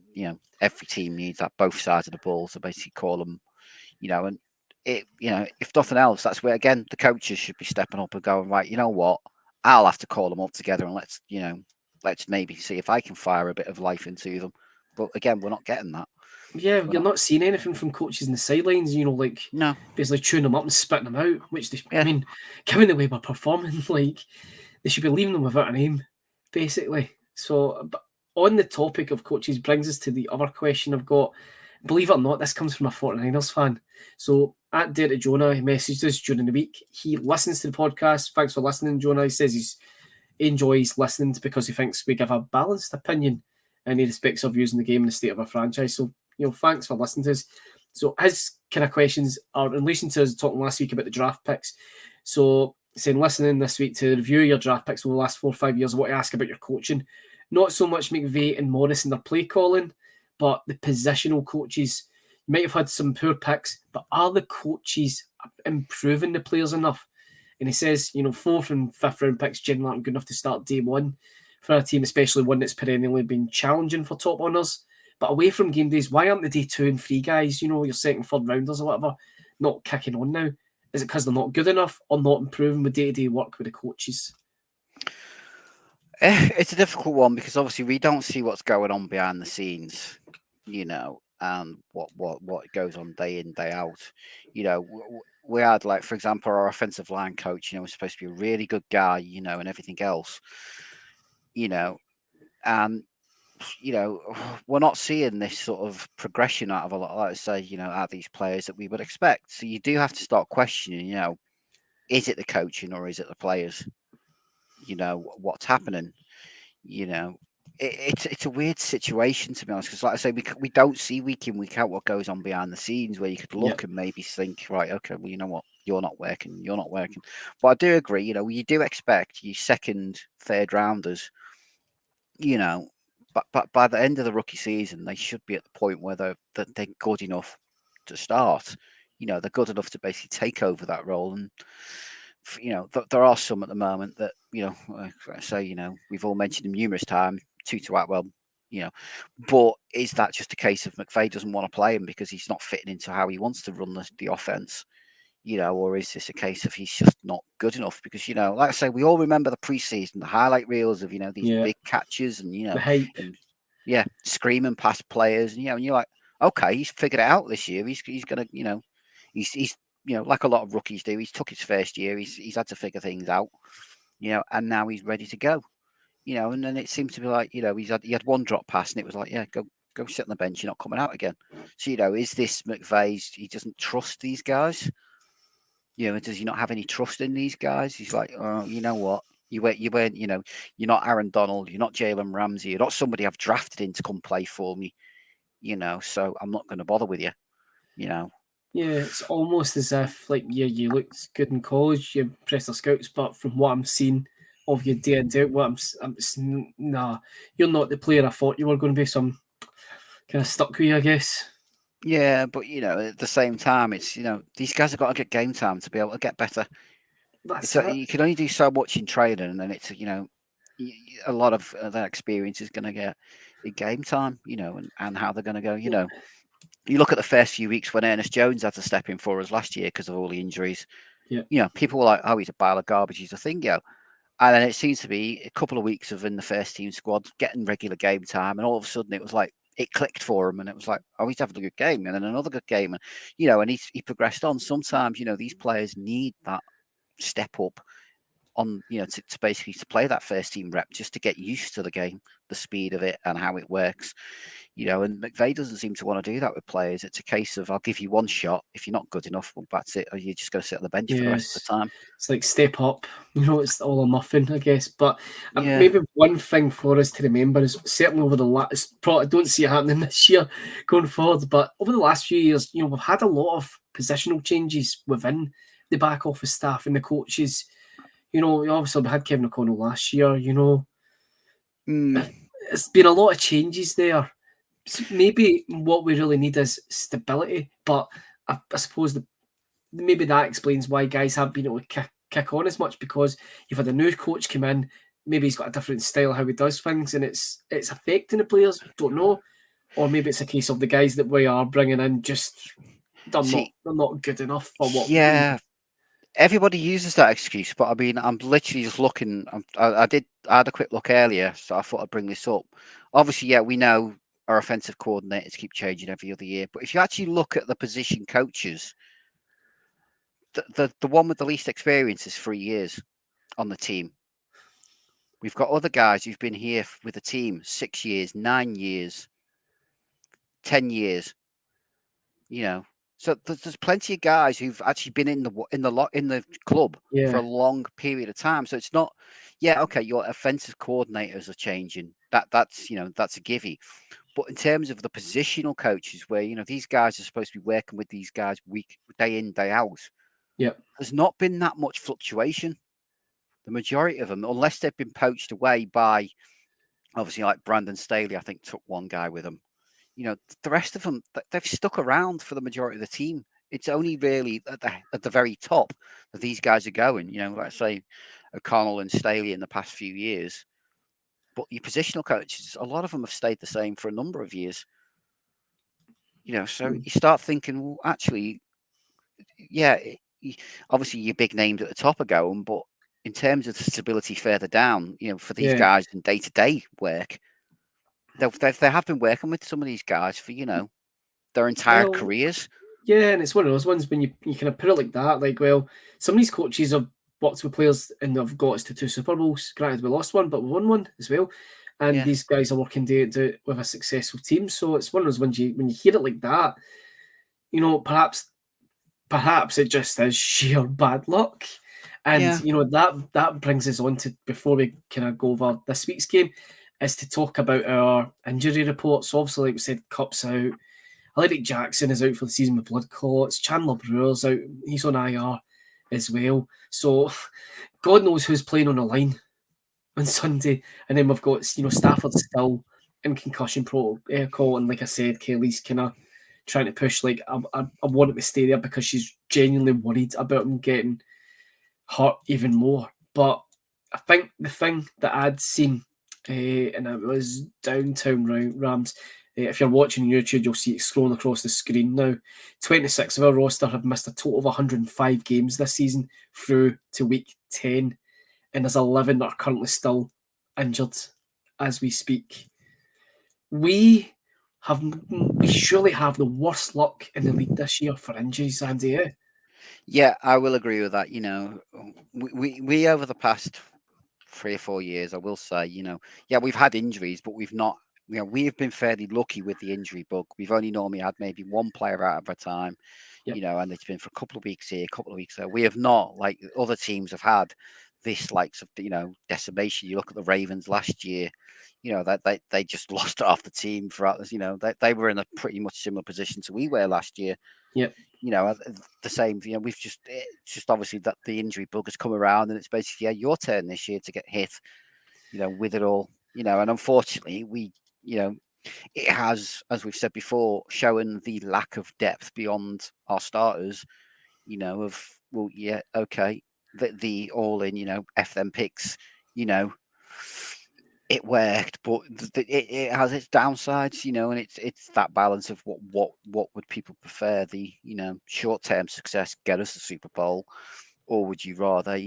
every team needs that, both sides of the ball to basically call them, and it, if nothing else, that's where, again, the coaches should be stepping up and going, right, you know what, I'll have to call them all together and let's maybe see if I can fire a bit of life into them. But again, we're not getting that. Yeah, you're not seeing anything from coaches in the sidelines, basically tuning them up and spitting them out, which I mean, given the way we're performing, they should be leaving them without a name, basically. So, but on the topic of coaches brings us to the other question I've got. Believe it or not, this comes from a 49ers fan. So, at Dirty Jonah, he messaged us during the week. He listens to the podcast. Thanks for listening, Jonah. He says he enjoys listening because he thinks we give a balanced opinion and he respects our views in the game and the state of our franchise. So, thanks for listening to us. So his kind of questions are in relation to us talking last week about the draft picks. So saying, listening this week to review your draft picks over the last 4 or 5 years, I want to ask about your coaching. Not so much McVay and Morris in their play calling, but the positional coaches. You might have had some poor picks, but are the coaches improving the players enough? And he says, 4th and 5th round picks generally aren't good enough to start day one for a team, especially one that's perennially been challenging for top honours. But away from game days, why aren't the day 2 and 3 guys, your 2nd, 3rd rounders or whatever, not kicking on now? Is it because they're not good enough or not improving with day-to-day work with the coaches? It's a difficult one because obviously we don't see what's going on behind the scenes, and what goes on day in, day out. We had, for example, our offensive line coach, was supposed to be a really good guy, and everything else, and we're not seeing this sort of progression out of a lot, out of these players that we would expect. So you do have to start questioning, is it the coaching or is it the players? What's happening? It's a weird situation, to be honest, because like I say, we don't see week in, week out what goes on behind the scenes, where you could look and maybe think, right, okay, well, you know what, you're not working. But I do agree, you do expect your 2nd, 3rd rounders, but by the end of the rookie season, they should be at the point where they're good enough to start. They're good enough to basically take over that role. And, there are some at the moment that, we've all mentioned them numerous times, Tutu Atwell, but is that just a case of McVay doesn't want to play him because he's not fitting into how he wants to run the offense? or is this a case of he's just not good enough? Because, like I say, we all remember the preseason, the highlight reels of, these big catches and, the hype. Screaming past players. And, and you're like, okay, he's figured it out this year. He's going to, he's like a lot of rookies do. He's took his first year. He's had to figure things out, and now he's ready to go, and then it seems to be like, he had one drop pass and it was like, yeah, go sit on the bench. You're not coming out again. So, is this McVay's, he doesn't trust these guys? Does he not have any trust in these guys? He's like, oh, you know what? You weren't, you're not Aaron Donald, you're not Jalen Ramsey, you're not somebody I've drafted in to come play for me, so I'm not going to bother with you, Yeah, it's almost as if, like, you looked good in college, you impressed the scouts, but from what I'm seeing of you day in, day out, nah, you're not the player I thought you were going to be, so I'm kind of stuck with you, I guess. Yeah, but, at the same time, it's, these guys have got to get game time to be able to get better. You can only do so much in training, and then it's, a lot of that experience is going to get in game time, and how they're going to go, You look at the first few weeks when Ernest Jones had to step in for us last year because of all the injuries. Yeah. People were like, oh, he's a pile of garbage, he's a thingo. And then it seems to be a couple of weeks of in the first team squad, getting regular game time, and all of a sudden it was like, it clicked for him, and it was like, oh, he's having a good game, and then another good game, and and he progressed on. Sometimes these players need that step up on to basically to play that first team rep, just to get used to the game, the speed of it, and how it works. And McVay doesn't seem to want to do that with players. It's a case of, I'll give you one shot. If you're not good enough, well, that's it. Or you're just going to sit on the bench for the rest of the time. It's like step up. It's all or nothing, I guess. But maybe one thing for us to remember is certainly over the last, probably I don't see it happening this year going forward, but over the last few years, we've had a lot of positional changes within the back office staff and the coaches. Obviously we had Kevin O'Connell last year, It's been a lot of changes there. So maybe what we really need is stability, but I suppose maybe that explains why guys haven't been able to kick on as much, because you've had a new coach come in, maybe he's got a different style of how he does things, and it's affecting the players, don't know. Or maybe it's a case of the guys that we are bringing in just they're not good enough for what we need. Everybody uses that excuse, but I mean, I'm literally just looking. I had a quick look earlier, so I thought I'd bring this up. Obviously, we know our offensive coordinators keep changing every other year, but if you actually look at the position coaches, the one with the least experience is 3 years on the team. We've got other guys who've been here with the team 6 years, 9 years, 10 years. So there's plenty of guys who've actually been in the club for a long period of time. So it's not, okay, your offensive coordinators are changing. That's a gimme. But in terms of the positional coaches, where these guys are supposed to be working with these guys day in, day out, there's not been that much fluctuation. The majority of them, unless they've been poached away by, obviously, like Brandon Staley, I think took one guy with them. The rest of them, they've stuck around for the majority of the team. It's only really at the very top that these guys are going. Let's say O'Connell and Staley in the past few years. But your positional coaches, a lot of them have stayed the same for a number of years. So you start thinking, well, actually, obviously your big names at the top are going, but in terms of the stability further down, for these guys in day-to-day work, they have been working with some of these guys for, their entire careers. Yeah, and it's one of those ones when you kind of put it like that, like, well, some of these coaches have worked with players and they've got us to 2 Super Bowls. Granted, we lost one, but we won one as well. And these guys are working day to day with a successful team. So it's one of those ones when you hear it like that, perhaps it just is sheer bad luck. And, that brings us on to, before we kind of go over this week's game, is to talk about our injury reports. So obviously, like we said, Cup's out. Alaric Jackson is out for the season with blood clots. Chandler Brewer's out. He's on IR as well. So God knows who's playing on the line on Sunday. And then we've got, Stafford still in concussion protocol. And like I said, Kelly's kind of trying to push, like, I want him to stay there because she's genuinely worried about him getting hurt even more. But I think the thing that I'd seen, and it was downtown Rams, If you're watching YouTube, you'll see it scrolling across the screen now. 26 of our roster have missed a total of 105 games this season through to week 10, and there's 11 that are currently still injured as we speak. We surely have the worst luck in the league this year for injuries, Andy. Eh? Yeah, I will agree with that. We over the past 3 or 4 years, I will say, we've had injuries, but we've not. We've been fairly lucky with the injury bug. We've only normally had maybe one player out of a time, Yep. And it's been for a couple of weeks here, a couple of weeks there. We have not, like other teams have had, this decimation. You look at the Ravens last year, that they just lost half the team throughout this. They were in a pretty much similar position to we were last year. Yep. The same. It's just obviously that the injury bug has come around, and it's basically your turn this year to get hit. With it all. And unfortunately, it has, as we've said before, shown the lack of depth beyond our starters. The all in, F them picks. It worked, but it has its downsides, and it's that balance of what would people prefer, the short term success, get us the Super Bowl, or would you rather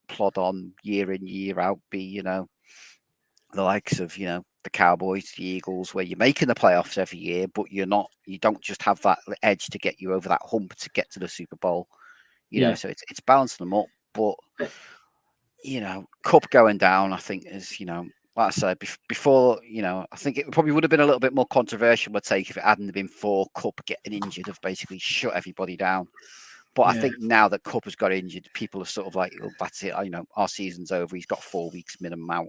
plod on year in year out, be the likes of the Cowboys, the Eagles, where you're making the playoffs every year, but you don't just have that edge to get you over that hump to get to the Super Bowl, so it's balancing them up, but Cup going down, I think is like I said before, I think it probably would have been a little bit more controversial to take if it hadn't been for Cup getting injured, have basically shut everybody down. But I think now that Cup has got injured, people are sort of like, oh, that's it. Our season's over. He's got 4 weeks minimum out.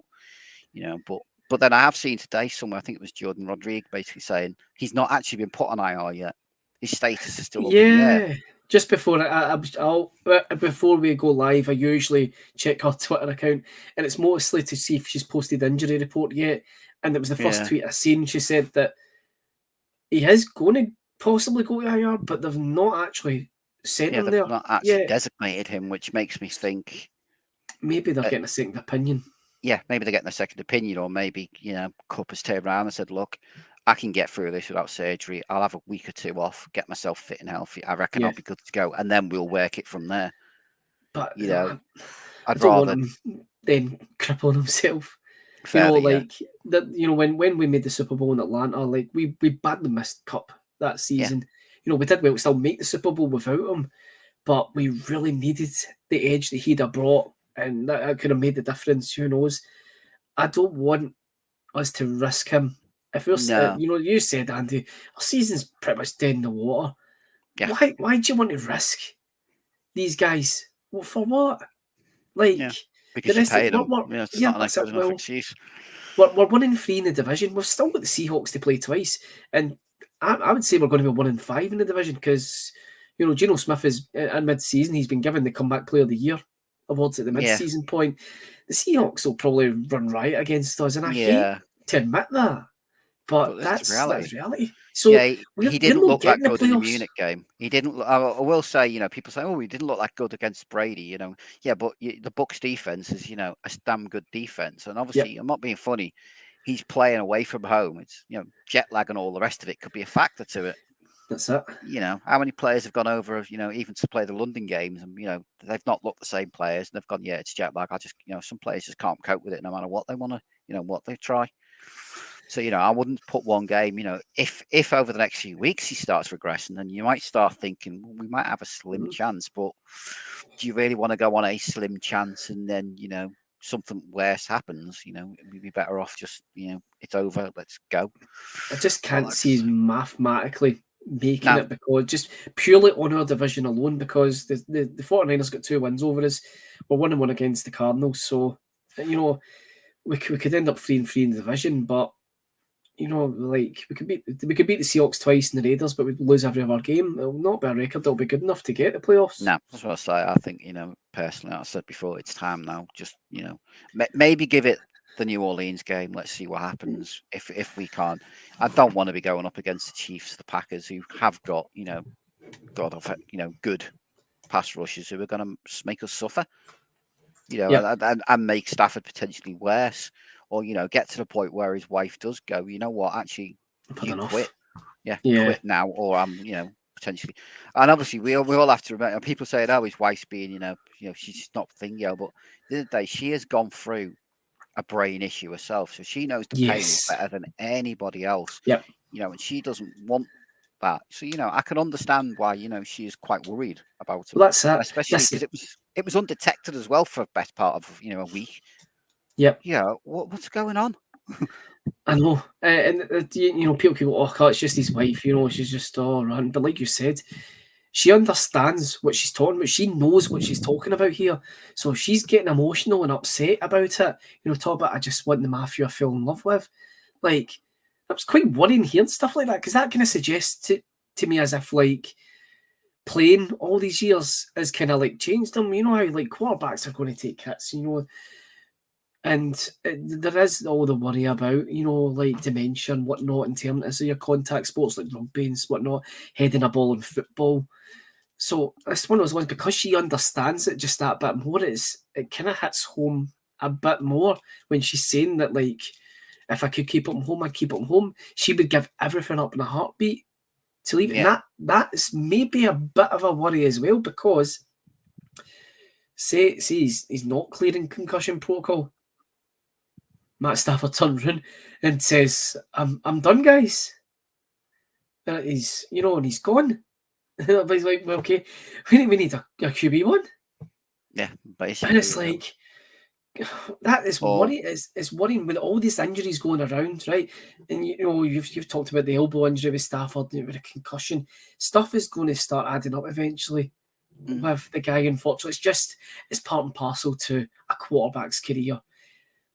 But then I have seen today somewhere, I think it was Jordan Rodriguez, basically saying he's not actually been put on IR yet. His status is still up in the air. Just before before we go live, I usually check her Twitter account, and it's mostly to see if she's posted the injury report yet. And it was the first tweet I seen. She said that he is going to possibly go to IR, but they've not actually sent him there. They've not actually designated him, which makes me think maybe they're getting a second opinion. Yeah, maybe they're getting a second opinion, or maybe Cup has turned around and said, "Look, I can get through this without surgery. I'll have a week or two off, get myself fit and healthy. I reckon I'll be good to go, and then we'll work it from there." But I'd rather want him then crippling himself. Fairly, when we made the Super Bowl in Atlanta, like we badly missed Cup that season. We did well to still make the Super Bowl without him, but we really needed the edge that he'd have brought, and that could have made the difference. Who knows? I don't want us to risk him. If we're, you said, Andy, our season's pretty much dead in the water. Yeah. Why do you want to risk these guys? Well, for what? Because you pay them. It's not a good enough excuse. We're 1-3 in the division. We've still got the Seahawks to play twice, and I would say we're going to be 1-5 in the division because Geno Smith is in mid-season. He's been given the Comeback Player of the Year awards at the mid-season point. The Seahawks will probably run riot against us, and I hate to admit that. But that's reality. So he didn't look that good in the Munich game. He didn't. I will say, people say, "Oh, he didn't look that good against Brady." Yeah, but the Bucs defense is, a damn good defense, and obviously, I'm not being funny. He's playing away from home. It's jet lag and all the rest of it could be a factor to it. That's it. How many players have gone over, even to play the London games, and they've not looked the same players, and they've gone, it's jet lag. I just, some players just can't cope with it, no matter what they want to, what they try. So, I wouldn't put one game, if over the next few weeks he starts regressing, then you might start thinking, well, we might have a slim chance, but do you really want to go on a slim chance and then, something worse happens? We'd be better off just, it's over, let's go. I just can't see mathematically making it, because just purely on our division alone, because the 49ers got 2 wins over us. We're 1-1 against the Cardinals, so, we could end up 3-3 in the division, but we could beat the Seahawks twice and the Raiders, but we'd lose every other game. It'll not be a record that'll be good enough to get the playoffs. No, that's what I say. I think, personally, I said before, it's time now. Just, maybe give it the New Orleans game. Let's see what happens. If we can't, I don't want to be going up against the Chiefs, the Packers, who have got, good pass rushers who are going to make us suffer. And make Stafford potentially worse, or get to the point where his wife does go, you know what, actually, I've had you enough. quit. Yeah, Yeah. quit now, or I'm, potentially. And obviously, we all have to remember. People say, "Oh, his wife's being, she's not thingo," but at the end of the day, she has gone through a brain issue herself, so she knows the pain Yes. better than anybody else. Yep. And she doesn't want that. So I can understand why she is quite worried about him, Well, that's it. especially because it was undetected as well for the best part of a week. Yep. Yeah, what's going on? I know, and people go, "Oh, God, it's just his wife." She's just run. But like you said, she understands what she's talking about. She knows what she's talking about here. So if she's getting emotional and upset about it, talk about, "I just want the mafia I fell in love with." Like, that was quite worrying hearing stuff like that, because that kind of suggests to me as if like playing all these years has kind of like changed them. You know how like quarterbacks are going to take hits, and there is all the worry about, like dementia and whatnot in terms of your contact sports like rugby and whatnot, heading a ball in football. So it's one of those ones, because she understands it just that bit more, it kind of hits home a bit more when she's saying that, like, if I could keep him home, I'd keep him home. She would give everything up in a heartbeat to leave it. Yeah. And that's maybe a bit of a worry as well, because say he's not clearing concussion protocol. Matt Stafford turns around and says, I'm done, guys. And he's gone. But he's like, well, okay, we need a QB1. Yeah, basically. And it's like, that is worrying. It's worrying with all these injuries going around, right? And you've talked about the elbow injury with Stafford, with a concussion. Stuff is going to start adding up eventually with the guy. Unfortunately, it's part and parcel to a quarterback's career.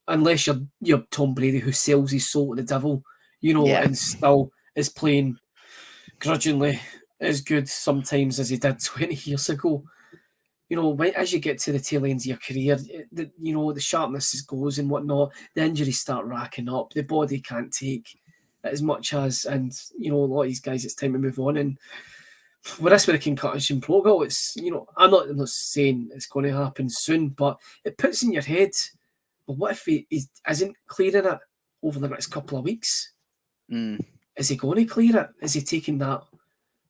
Unless you're Tom Brady, who sells his soul to the devil, and still is playing grudgingly as good sometimes as he did 20 years ago. As you get to the tail ends of your career, the sharpness goes and whatnot, the injuries start racking up, the body can't take as much as, and a lot of these guys, it's time to move on. And with this, with a concussion protocol, it's, I'm not saying it's going to happen soon, but it puts in your head, well, what if he isn't clearing it over the next couple of weeks? Is he going to clear it? Is he taking that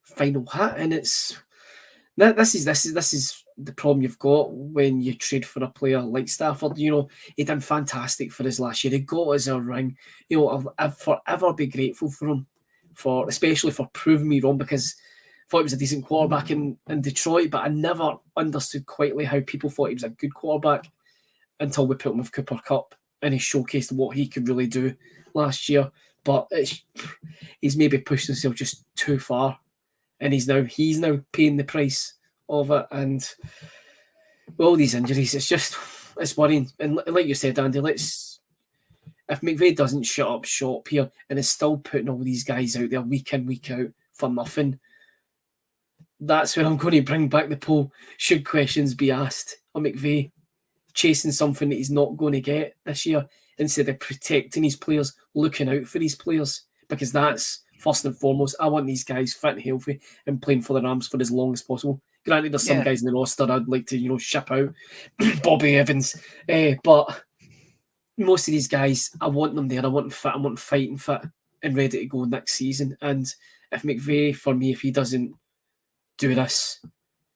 final hit? And this is the problem you've got when you trade for a player like Stafford. He done fantastic for his last year. He got us a ring. I'll forever be grateful for him, especially for proving me wrong, because I thought he was a decent quarterback in Detroit, but I never understood quite how people thought he was a good quarterback until we put him with Cooper Kupp and he showcased what he could really do last year. But he's maybe pushed himself just too far, and he's now paying the price of it. And with all these injuries, it's worrying. And like you said, Andy, if McVay doesn't shut up shop here and is still putting all these guys out there week in, week out for nothing, that's where I'm going to bring back the poll. Should questions be asked on McVay chasing something that he's not going to get this year, instead of protecting his players, looking out for his players? Because that's first and foremost. I want these guys fit and healthy and playing for the Rams for as long as possible. Granted, there's some guys in the roster I'd like to, ship out, Bobby Evans, but most of these guys, I want them there. I want them fit. I want them fighting fit and ready to go next season. And if McVay, for me, if he doesn't do this,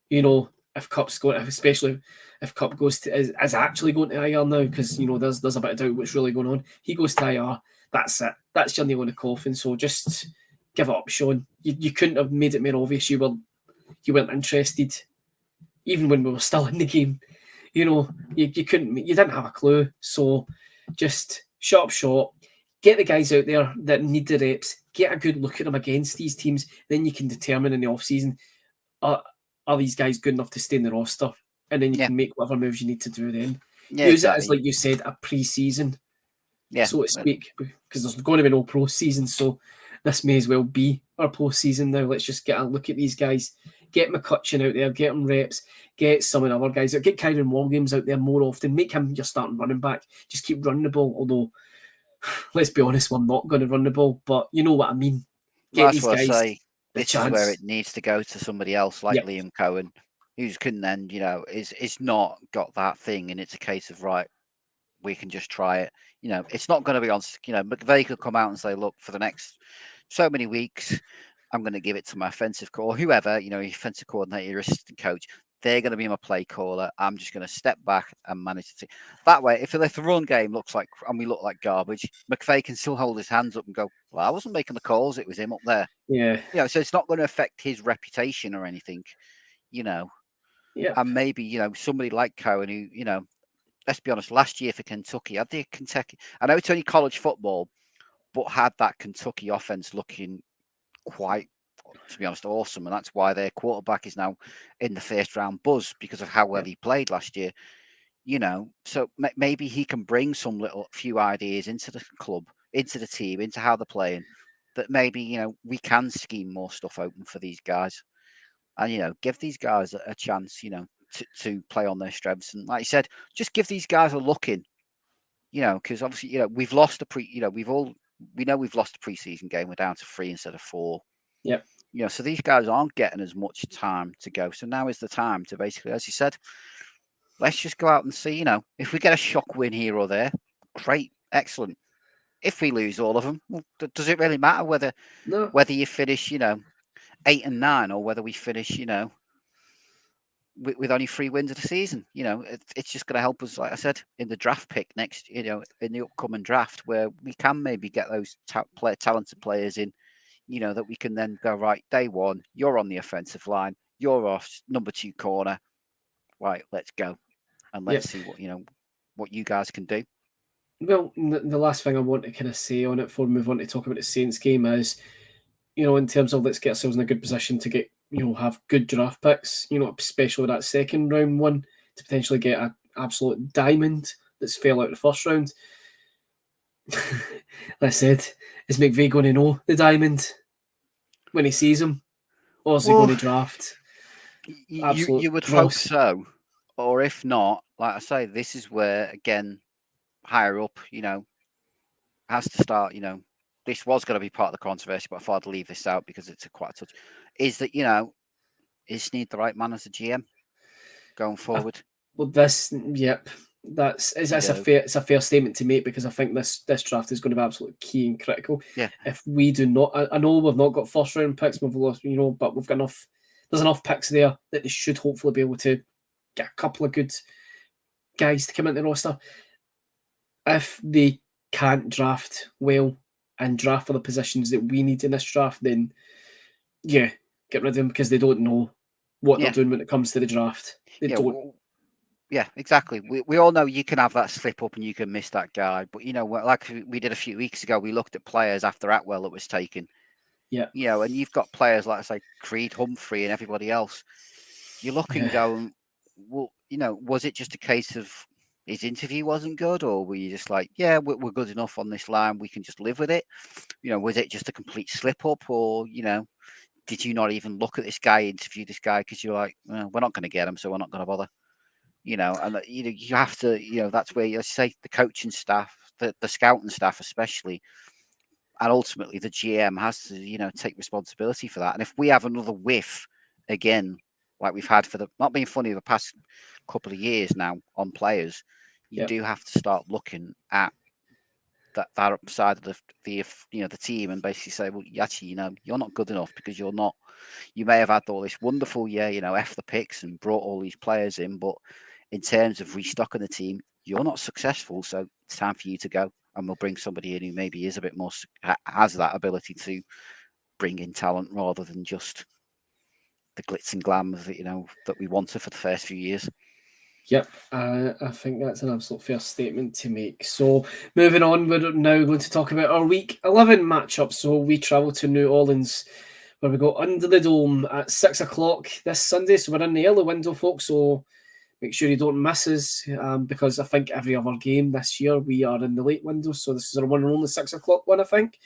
if Kupp's going, especially if Kupp goes to is actually going to IR now, because there's a bit of doubt what's really going on. He goes to IR. That's it. That's your nail in the coffin. So just give it up, Sean. You couldn't have made it more obvious. You weren't interested, even when we were still in the game. You couldn't. You didn't have a clue. So just shut up shop. Get the guys out there that need the reps. Get a good look at them against these teams. Then you can determine in the off season, are these guys good enough to stay in the roster? And then you can make whatever moves you need to do then. Use it as, like you said, a pre-season, so to speak, because there's going to be no pro season, so this may as well be our post-season now. Let's just get a look at these guys. Get McCutcheon out there, get him reps, get some of the other guys, get Kyron Williams out there more often, make him your starting running back, just keep running the ball, although, let's be honest, we're not going to run the ball, but you know what I mean. Get these guys this is where it needs to go to somebody else like Liam Cohen, who can then, is not got that thing, and it's a case of, right, we can just try it. It's not going to be on, McVay could come out and say, look, for the next so many weeks. I'm going to give it to my offensive or whoever, your offensive coordinator, your assistant coach. They're going to be my play caller. I'm just going to step back and manage the team. That way, if the run game looks like, and we look like garbage, McVay can still hold his hands up and go, well, I wasn't making the calls. It was him up there. Yeah. So it's not going to affect his reputation or anything, Yeah. And maybe, somebody like Cohen who, let's be honest, last year for Kentucky, had the Kentucky, I know it's only college football, but had that Kentucky offense looking quite, to be honest, awesome. And that's why their quarterback is now in the first round buzz because of how well he played last year. So maybe he can bring some few ideas into the club, into the team, into how they're playing, that maybe, we can scheme more stuff open for these guys and, give these guys a chance, to play on their strengths. And like you said, just give these guys a look in, because obviously, we've lost we know we've lost the preseason game. We're down to 3 instead of 4. Yep. So these guys aren't getting as much time to go. So now is the time to basically, as you said, let's just go out and see, if we get a shock win here or there, great, excellent. If we lose all of them, well, does it really matter whether you finish, 8 and 9 or whether we finish, with only 3 wins of the season? It's just going to help us, like I said, in the draft pick next, in the upcoming draft where we can maybe get those talented players in, that we can then go, right, day one, you're on the offensive line, you're off number 2 corner, right, let's go. And let's see what you guys can do. Well, the last thing I want to kind of say on it before we move on to talk about the Saints game is, in terms of let's get ourselves in a good position to get, have good draft picks, especially that second round one, to potentially get an absolute diamond that's fell out of the first round. Like I said, is McVay going to know the diamond when he sees him? Or is he going to draft? You would hope so. Or if not, like I say, this is where, again, higher up, has to start, this was going to be part of the controversy, but I thought I'd leave this out because it's quite a touch, is that, is Snead the right man as a GM going forward? That's a fair statement to make, because I think this draft is going to be absolutely key and critical. Yeah. If we do not, I know we've not got first round picks, we've lost, but we've got enough. There's enough picks there that they should hopefully be able to get a couple of good guys to come into the roster. If they can't draft well and draft for the positions that we need in this draft, then get rid of them, because they don't know what they're doing when it comes to the draft. They don't. Yeah, exactly. We all know you can have that slip up and you can miss that guy. But, like we did a few weeks ago, we looked at players after Atwell that was taken. Yeah. And you've got players like, say, Creed, Humphrey and everybody else. You look and go, well, was it just a case of his interview wasn't good? Or were you just like, yeah, we're good enough on this line, we can just live with it? Was it just a complete slip up? Or, did you not even look at this guy, interview this guy, because you're like, well, we're not going to get him, so we're not going to bother. And you have to, that's where you say the coaching staff, the scouting staff especially, and ultimately the GM has to, take responsibility for that. And if we have another whiff again, like we've had for not being funny, the past couple of years now on players, you do have to start looking at that side of the team and basically say, well, actually, you're not good enough, because you're not. You may have had all this wonderful, F the picks and brought all these players in, but in terms of restocking the team, you're not successful. So it's time for you to go, and we'll bring somebody in who maybe is a bit more, has that ability to bring in talent rather than just the glitz and glam that we wanted for the first few years. Yep, I think that's an absolute fair statement to make. So moving on, we're now going to talk about our Week 11 matchup. So we travel to New Orleans, where we go under the dome at 6 o'clock this Sunday. So we're in the early window, folks. So make sure you don't miss us, because I think every other game this year we are in the late window. So this is our one and only 6 o'clock one, I think.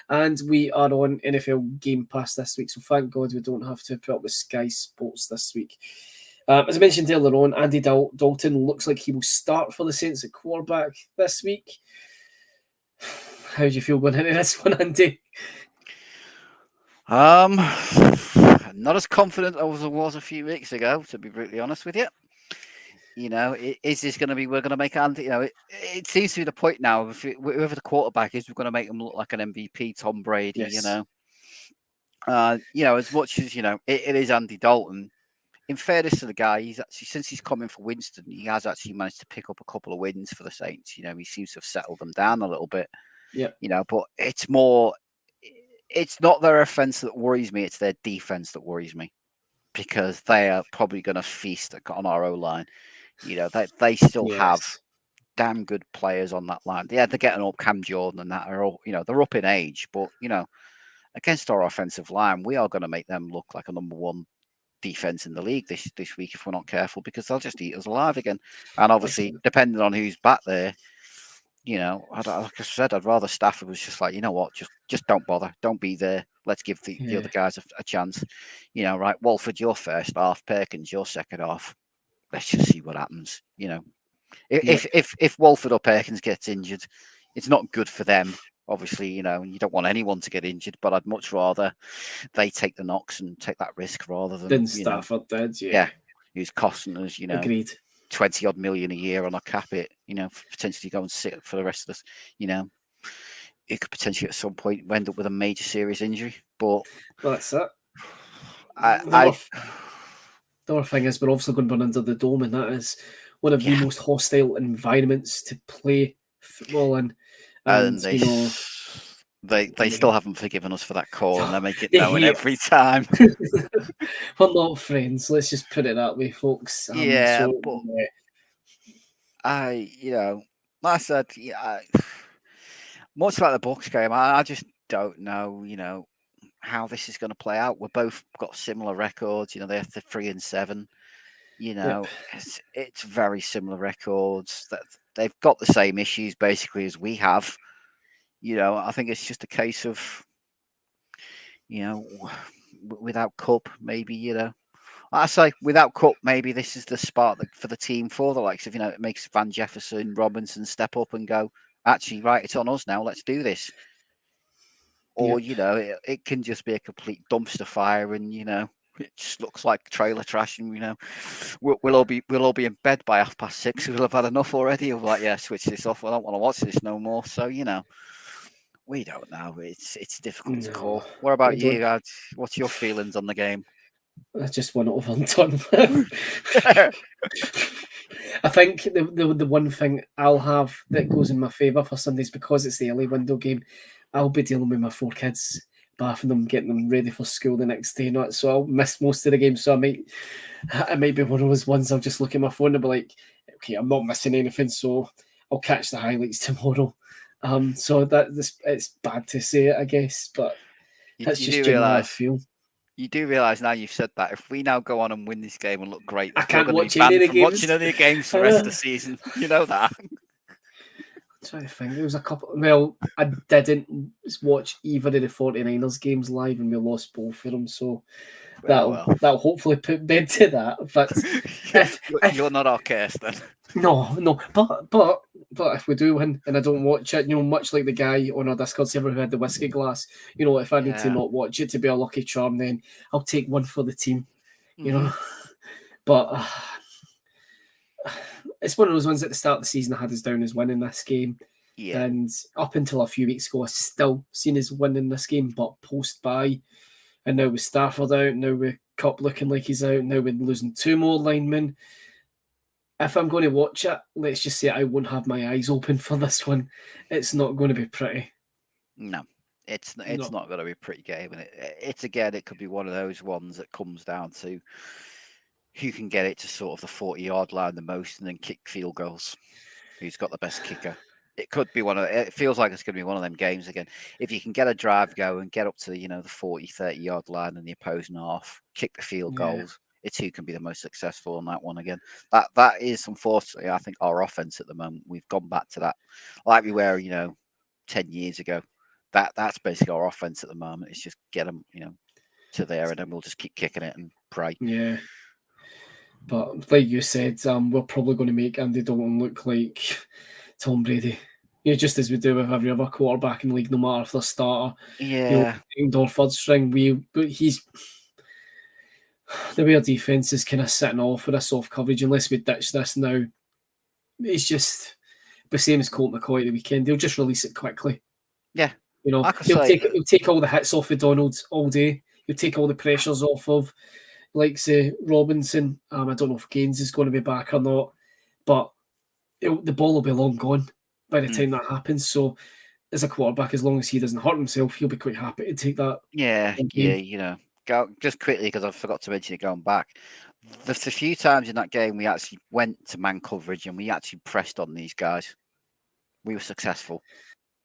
And we are on NFL Game Pass this week. So thank God we don't have to put up with Sky Sports this week. As I mentioned earlier on, Andy Dalton looks like he will start for the Saints at quarterback this week. How do you feel going into this one, Andy? Not as confident as I was a few weeks ago, to be brutally honest with you. Is this going to be, we're going to make Andy, it seems to be the point now, whoever the quarterback is, we're going to make him look like an MVP, Tom Brady, Yes. As much as it is Andy Dalton. In fairness to the guy, he's actually, since he's come in for Winston, he has actually managed to pick up a couple of wins for the Saints. He seems to have settled them down a little bit. Yeah. But it's not their offense that worries me; it's their defense that worries me, because they are probably going to feast on our O-line. They still have damn good players on that line. Yeah, they're getting up. Cam Jordan and that are all, they're up in age, but against our offensive line, we are going to make them look like a number one defense in the league this week if we're not careful, because they'll just eat us alive again. And obviously, depending on who's back there, like I said, I'd rather Stafford was just like, what, just don't bother, don't be there. Let's give the other guys a chance. Right, Walford, your first half, Perkins, your second half. Let's just see what happens. If Walford or Perkins gets injured, it's not good for them. Obviously, you don't want anyone to get injured, but I'd much rather they take the knocks and take that risk rather than Stafford did. Who's costing us, Agreed. 20 odd million a year on a cap it, potentially go and sit for the rest of us. It could potentially at some point end up with a major serious injury. But that's it. The other thing is, we're obviously going to run under the dome, and that is one of the most hostile environments to play football in. And they still haven't forgiven us for that call, and they make it known every time. We're not friends. Let's just put it that way, folks. Like I said, much like the Bucks game, I just don't know, how this is going to play out. We're both got similar records. They're 3-7. It's very similar records. That they've got the same issues basically as we have. I think it's just a case of, without Cup, maybe, I say without Cup, maybe this is the spark for the team for the likes of, it makes Van Jefferson, Robinson step up and go, actually, right, it's on us now. Let's do this. Or, it can just be a complete dumpster fire and, it just looks like trailer trash, and we'll all be in bed by 6:30. We'll have had enough already. We're like, switch this off. I don't want to watch this no more. So we don't know. It's difficult to call. What about you? What's your feelings on the game? I just want it over and done with. I think the one thing I'll have that goes in my favour for Sundays, because it's the early window game, I'll be dealing with my 4 kids, bathing them, getting them ready for school the next day. So I'll miss most of the game. So it might be one of those ones I'll just look at my phone and be like, okay, I'm not missing anything, so I'll catch the highlights tomorrow. So it's bad to say it, I guess, but that's just how I feel. You do realise now you've said that if we now go on and win this game and look great, I can't watch any of the games. Watching any games for the rest of the season. You know that. I'm trying to think. There was a couple. Well, I didn't watch either of the 49ers games live, and we lost both of them. So that'll hopefully put bed to that. But you're not our case then. No. But if we do win and I don't watch it, much like the guy on our Discord server who had the whiskey glass, if I need to not watch it to be a lucky charm, then I'll take one for the team. But it's one of those ones at the start of the season I had us down as winning this game. Yeah. And up until a few weeks ago, I still seen us winning this game, but post-bye, and now with Stafford out, now with Cup looking like he's out, now we're losing 2 more linemen. If I'm going to watch it, let's just say I won't have my eyes open for this one. It's not going to be pretty. No, it's not going to be a pretty game. And it could be one of those ones that comes down to who can get it to sort of the 40-yard line the most and then kick field goals. Who's got the best kicker? It could be it feels like it's going to be one of them games again. If you can get a drive going, get up to the 40, 30-yard line and the opposing half, kick the field goals, it's who can be the most successful on that one again. That is, unfortunately, I think, our offense at the moment. We've gone back to that like we were, 10 years ago. That's basically our offense at the moment. It's just get them, to there, and then we'll just keep kicking it and pray. Yeah. But like you said, we're probably going to make Andy Dalton look like Tom Brady. Just as we do with every other quarterback in the league, no matter if they're starter. Yeah. Or third string. The way our defense is kind of sitting off with this off coverage, unless we ditch this now, it's just the same as Colt McCoy at the weekend. They'll just release it quickly. Yeah. He'll take all the hits off of Donald all day. He'll take all the pressures off of, like, say, Robinson. I don't know if Gaines is going to be back or not, but the ball will be long gone by the time that happens. So, as a quarterback, as long as he doesn't hurt himself, he'll be quite happy to take that. Yeah, you know. Just quickly, because I forgot to mention it going back. There's a few times in that game we actually went to man coverage and we actually pressed on these guys. We were successful.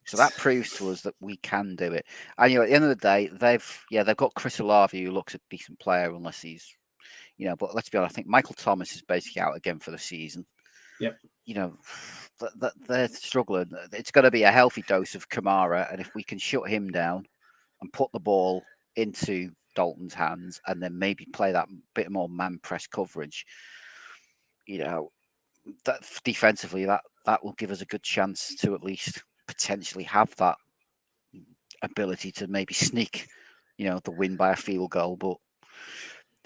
So that proves to us that we can do it. And at the end of the day, they've got Chris Olave, who looks a decent player, unless he's, but let's be honest, I think Michael Thomas is basically out again for the season. Yep. They're struggling. It's got to be a healthy dose of Kamara, and if we can shut him down and put the ball into Dalton's hands, and then maybe play that bit more man press coverage, that defensively that will give us a good chance to at least potentially have that ability to maybe sneak, the win by a field goal. But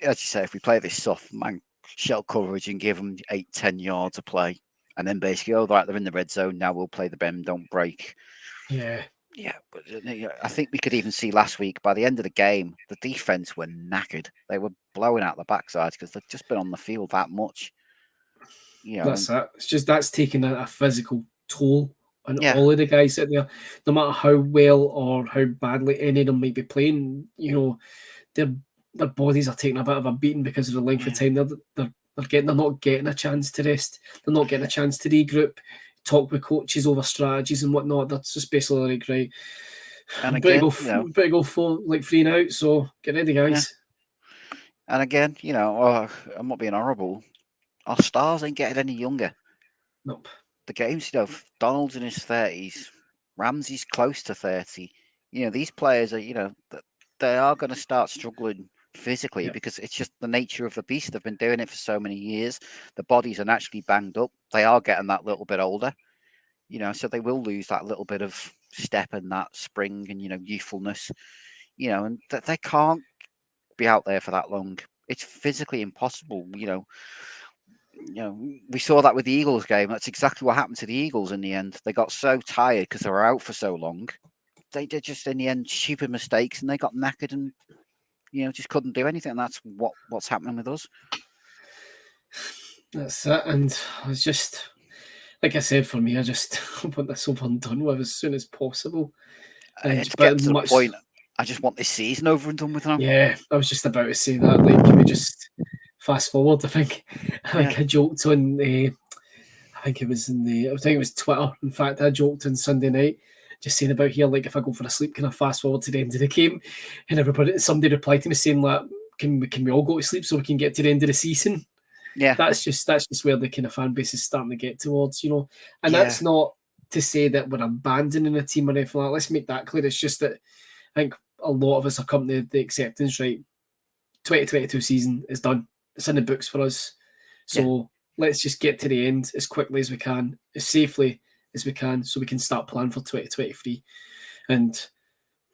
as you say, if we play this soft man shell coverage and give them 8-10 yards of play, and then basically, right, they're in the red zone now, we'll play the bend, don't break. Yeah. Yeah, but I think we could even see last week, by the end of the game, the defense were knackered. They were blowing out the backsides because they've just been on the field that much. That's it. It's just that's taking a physical toll on all of the guys out there. No matter how well or how badly any of them might be playing, their bodies are taking a bit of a beating because of the length of time they're not getting a chance to rest. They're not getting a chance to regroup, talk with coaches over strategies and whatnot. That's just basically like, right. And again, better go for like 3 and out. So get ready, guys. Yeah. And again, I'm not being horrible. Our stars ain't getting any younger. Nope. The games, Donald's in his 30s, Ramsey's close to 30. These players are, they are going to start struggling physically because it's just the nature of the beast. They've been doing it for so many years. The bodies are naturally banged up. They are getting that little bit older, so they will lose that little bit of step and that spring and, youthfulness, and they can't be out there for that long. It's physically impossible, we saw that with the Eagles game. That's exactly what happened to the Eagles in the end. They got so tired because they were out for so long. They did just, in the end, stupid mistakes, and they got knackered and, just couldn't do anything. And that's what's happening with us. That's it. And it's just, like I said, for me, I just want this over and done with as soon as possible. It's getting to the point, I just want this season over and done with now. Yeah, I was just about to say that. Like, can we just fast forward? I think I joked on I think it was Twitter. In fact, I joked on Sunday night, just saying about here, like, if I go for a sleep, can I fast forward to the end of the game? And somebody replied to me saying, like, can we all go to sleep so we can get to the end of the season? Yeah, that's just where the kind of fan base is starting to get towards, And that's not to say that we're abandoning a team or anything like that. Let's make that clear. It's just that I think a lot of us are coming to the acceptance, right? 2022 season is done. It's in the books for us. So let's just get to the end as quickly as we can, as safely as we can, so we can start planning for 2023. And,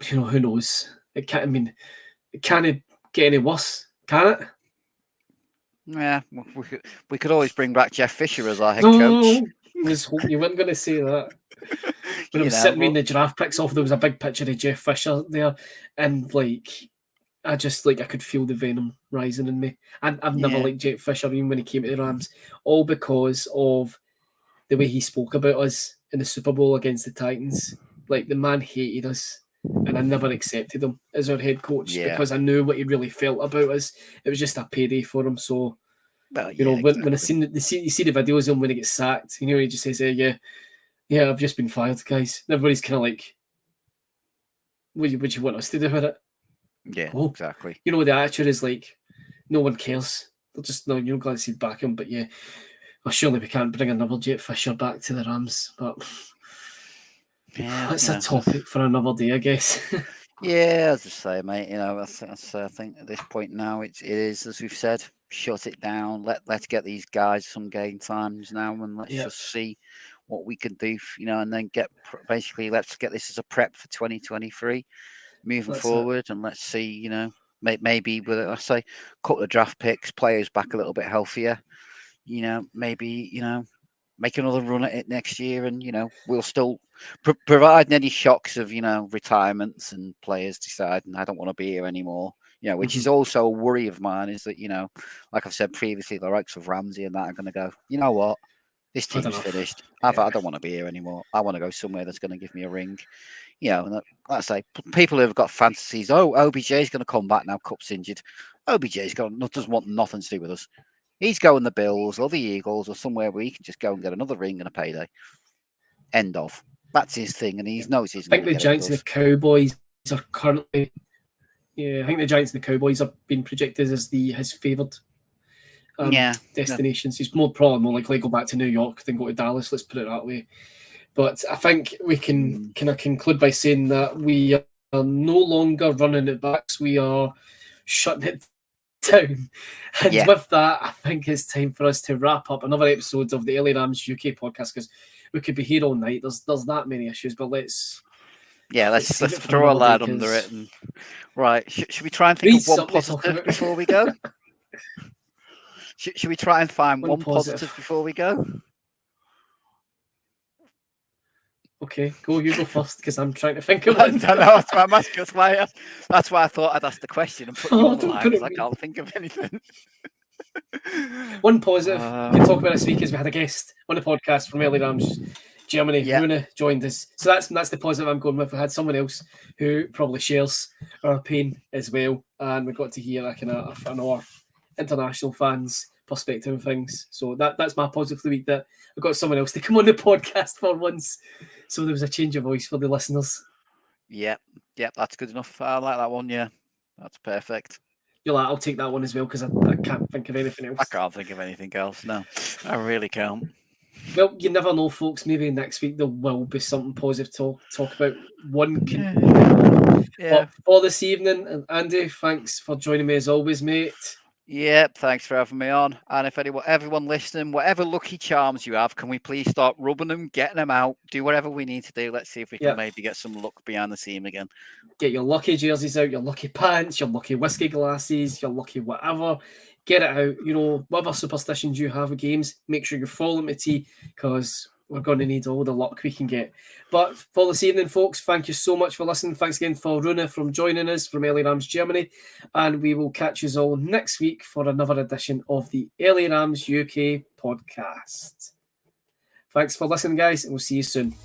who knows? It can't get any worse, can it? Yeah, we could always bring back Jeff Fisher as our head coach. I was hoping you weren't going to say that. When I was sitting reading the draft picks off, there was a big picture of Jeff Fisher there, and I could feel the venom rising in me. And I've never liked Jeff Fisher, even when he came to the Rams, all because of the way he spoke about us in the Super Bowl against the Titans. Like, the man hated us, and I never accepted him as our head coach because I knew what he really felt about us. It was just a payday for him. So, when I seen you see the videos of him when he gets sacked, he just says, yeah, I've just been fired, guys. And everybody's kind of like, what do you want us to do with it? Yeah, exactly. The attitude is like, no one cares. They'll just, no, you're glad to see back him. But surely we can't bring another Jeff Fisher back to the Rams. But that's a topic for another day, I guess. Yeah, as I say, mate, I think at this point now it is, as we've said, shut it down. Let's get these guys some game times now, and let's just see what we can do, and then let's get this as a prep for 2023 moving forward. And let's see, maybe with I say a couple of draft picks, players back a little bit healthier, maybe, make another run at it next year, and we'll still provide any shocks of retirements and players deciding I don't want to be here anymore. which is also a worry of mine, is that, like I've said previously, the likes of Ramsey and that are going to go, you know what? This team's finished. I don't want to be here anymore. I want to go somewhere that's going to give me a ring. And like I say, people who have got fantasies, OBJ's going to come back now, Cup's injured. OBJ's doesn't want nothing to do with us. He's going the Bills or the Eagles or somewhere where he can just go and get another ring and a payday. End of. That's his thing, and he knows he's. I think the Giants and the Cowboys are currently. Yeah, I think the Giants and the Cowboys are being projected as his favoured destinations. He's probably more likely to go back to New York than go to Dallas. Let's put it that way. But I think we can kind of conclude by saying that we are no longer running it back. We are shutting it down. And with that, I think it's time for us to wrap up another episode of the LA Rams UK podcast, because we could be here all night. There's that many issues, but let's throw a lad under it. And, right, should we try and think of one positive before we go? Should we try and find one positive before we go? Okay, you go first, because I'm trying to think of one. That's why I thought I'd ask the question and put you on the line, because I can't think of anything. One positive we can talk about this week is we had a guest on the podcast from LA Rams Germany. Rune joined us, so that's the positive I'm going with. We had someone else who probably shares our pain as well, and we got to hear our international fans' perspective of things. So that's my positive of the week, that I got someone else to come on the podcast for once. So there was a change of voice for the listeners. Yep, that's good enough. I like that one. Yeah, that's perfect. You're like, I'll take that one as well, because I can't think of anything else. I can't think of anything else. No, I really can't. Well, you never know, folks. Maybe next week there will be something positive to talk about. But for this evening, Andy, thanks for joining me as always, mate. Yep, thanks for having me on. And if everyone listening, whatever lucky charms you have, can we please start rubbing them, getting them out, do whatever we need to do. Let's see if we can maybe get some luck behind the scene again. Get your lucky jerseys out, your lucky pants, your lucky whiskey glasses, your lucky whatever. Get it out. Whatever superstitions you have with games, make sure you're following the tea, because we're going to need all the luck we can get. But for this evening, folks, thank you so much for listening. Thanks again for Rune from joining us from LA Rams Germany. And we will catch you all next week for another edition of the LA Rams UK podcast. Thanks for listening, guys, and we'll see you soon.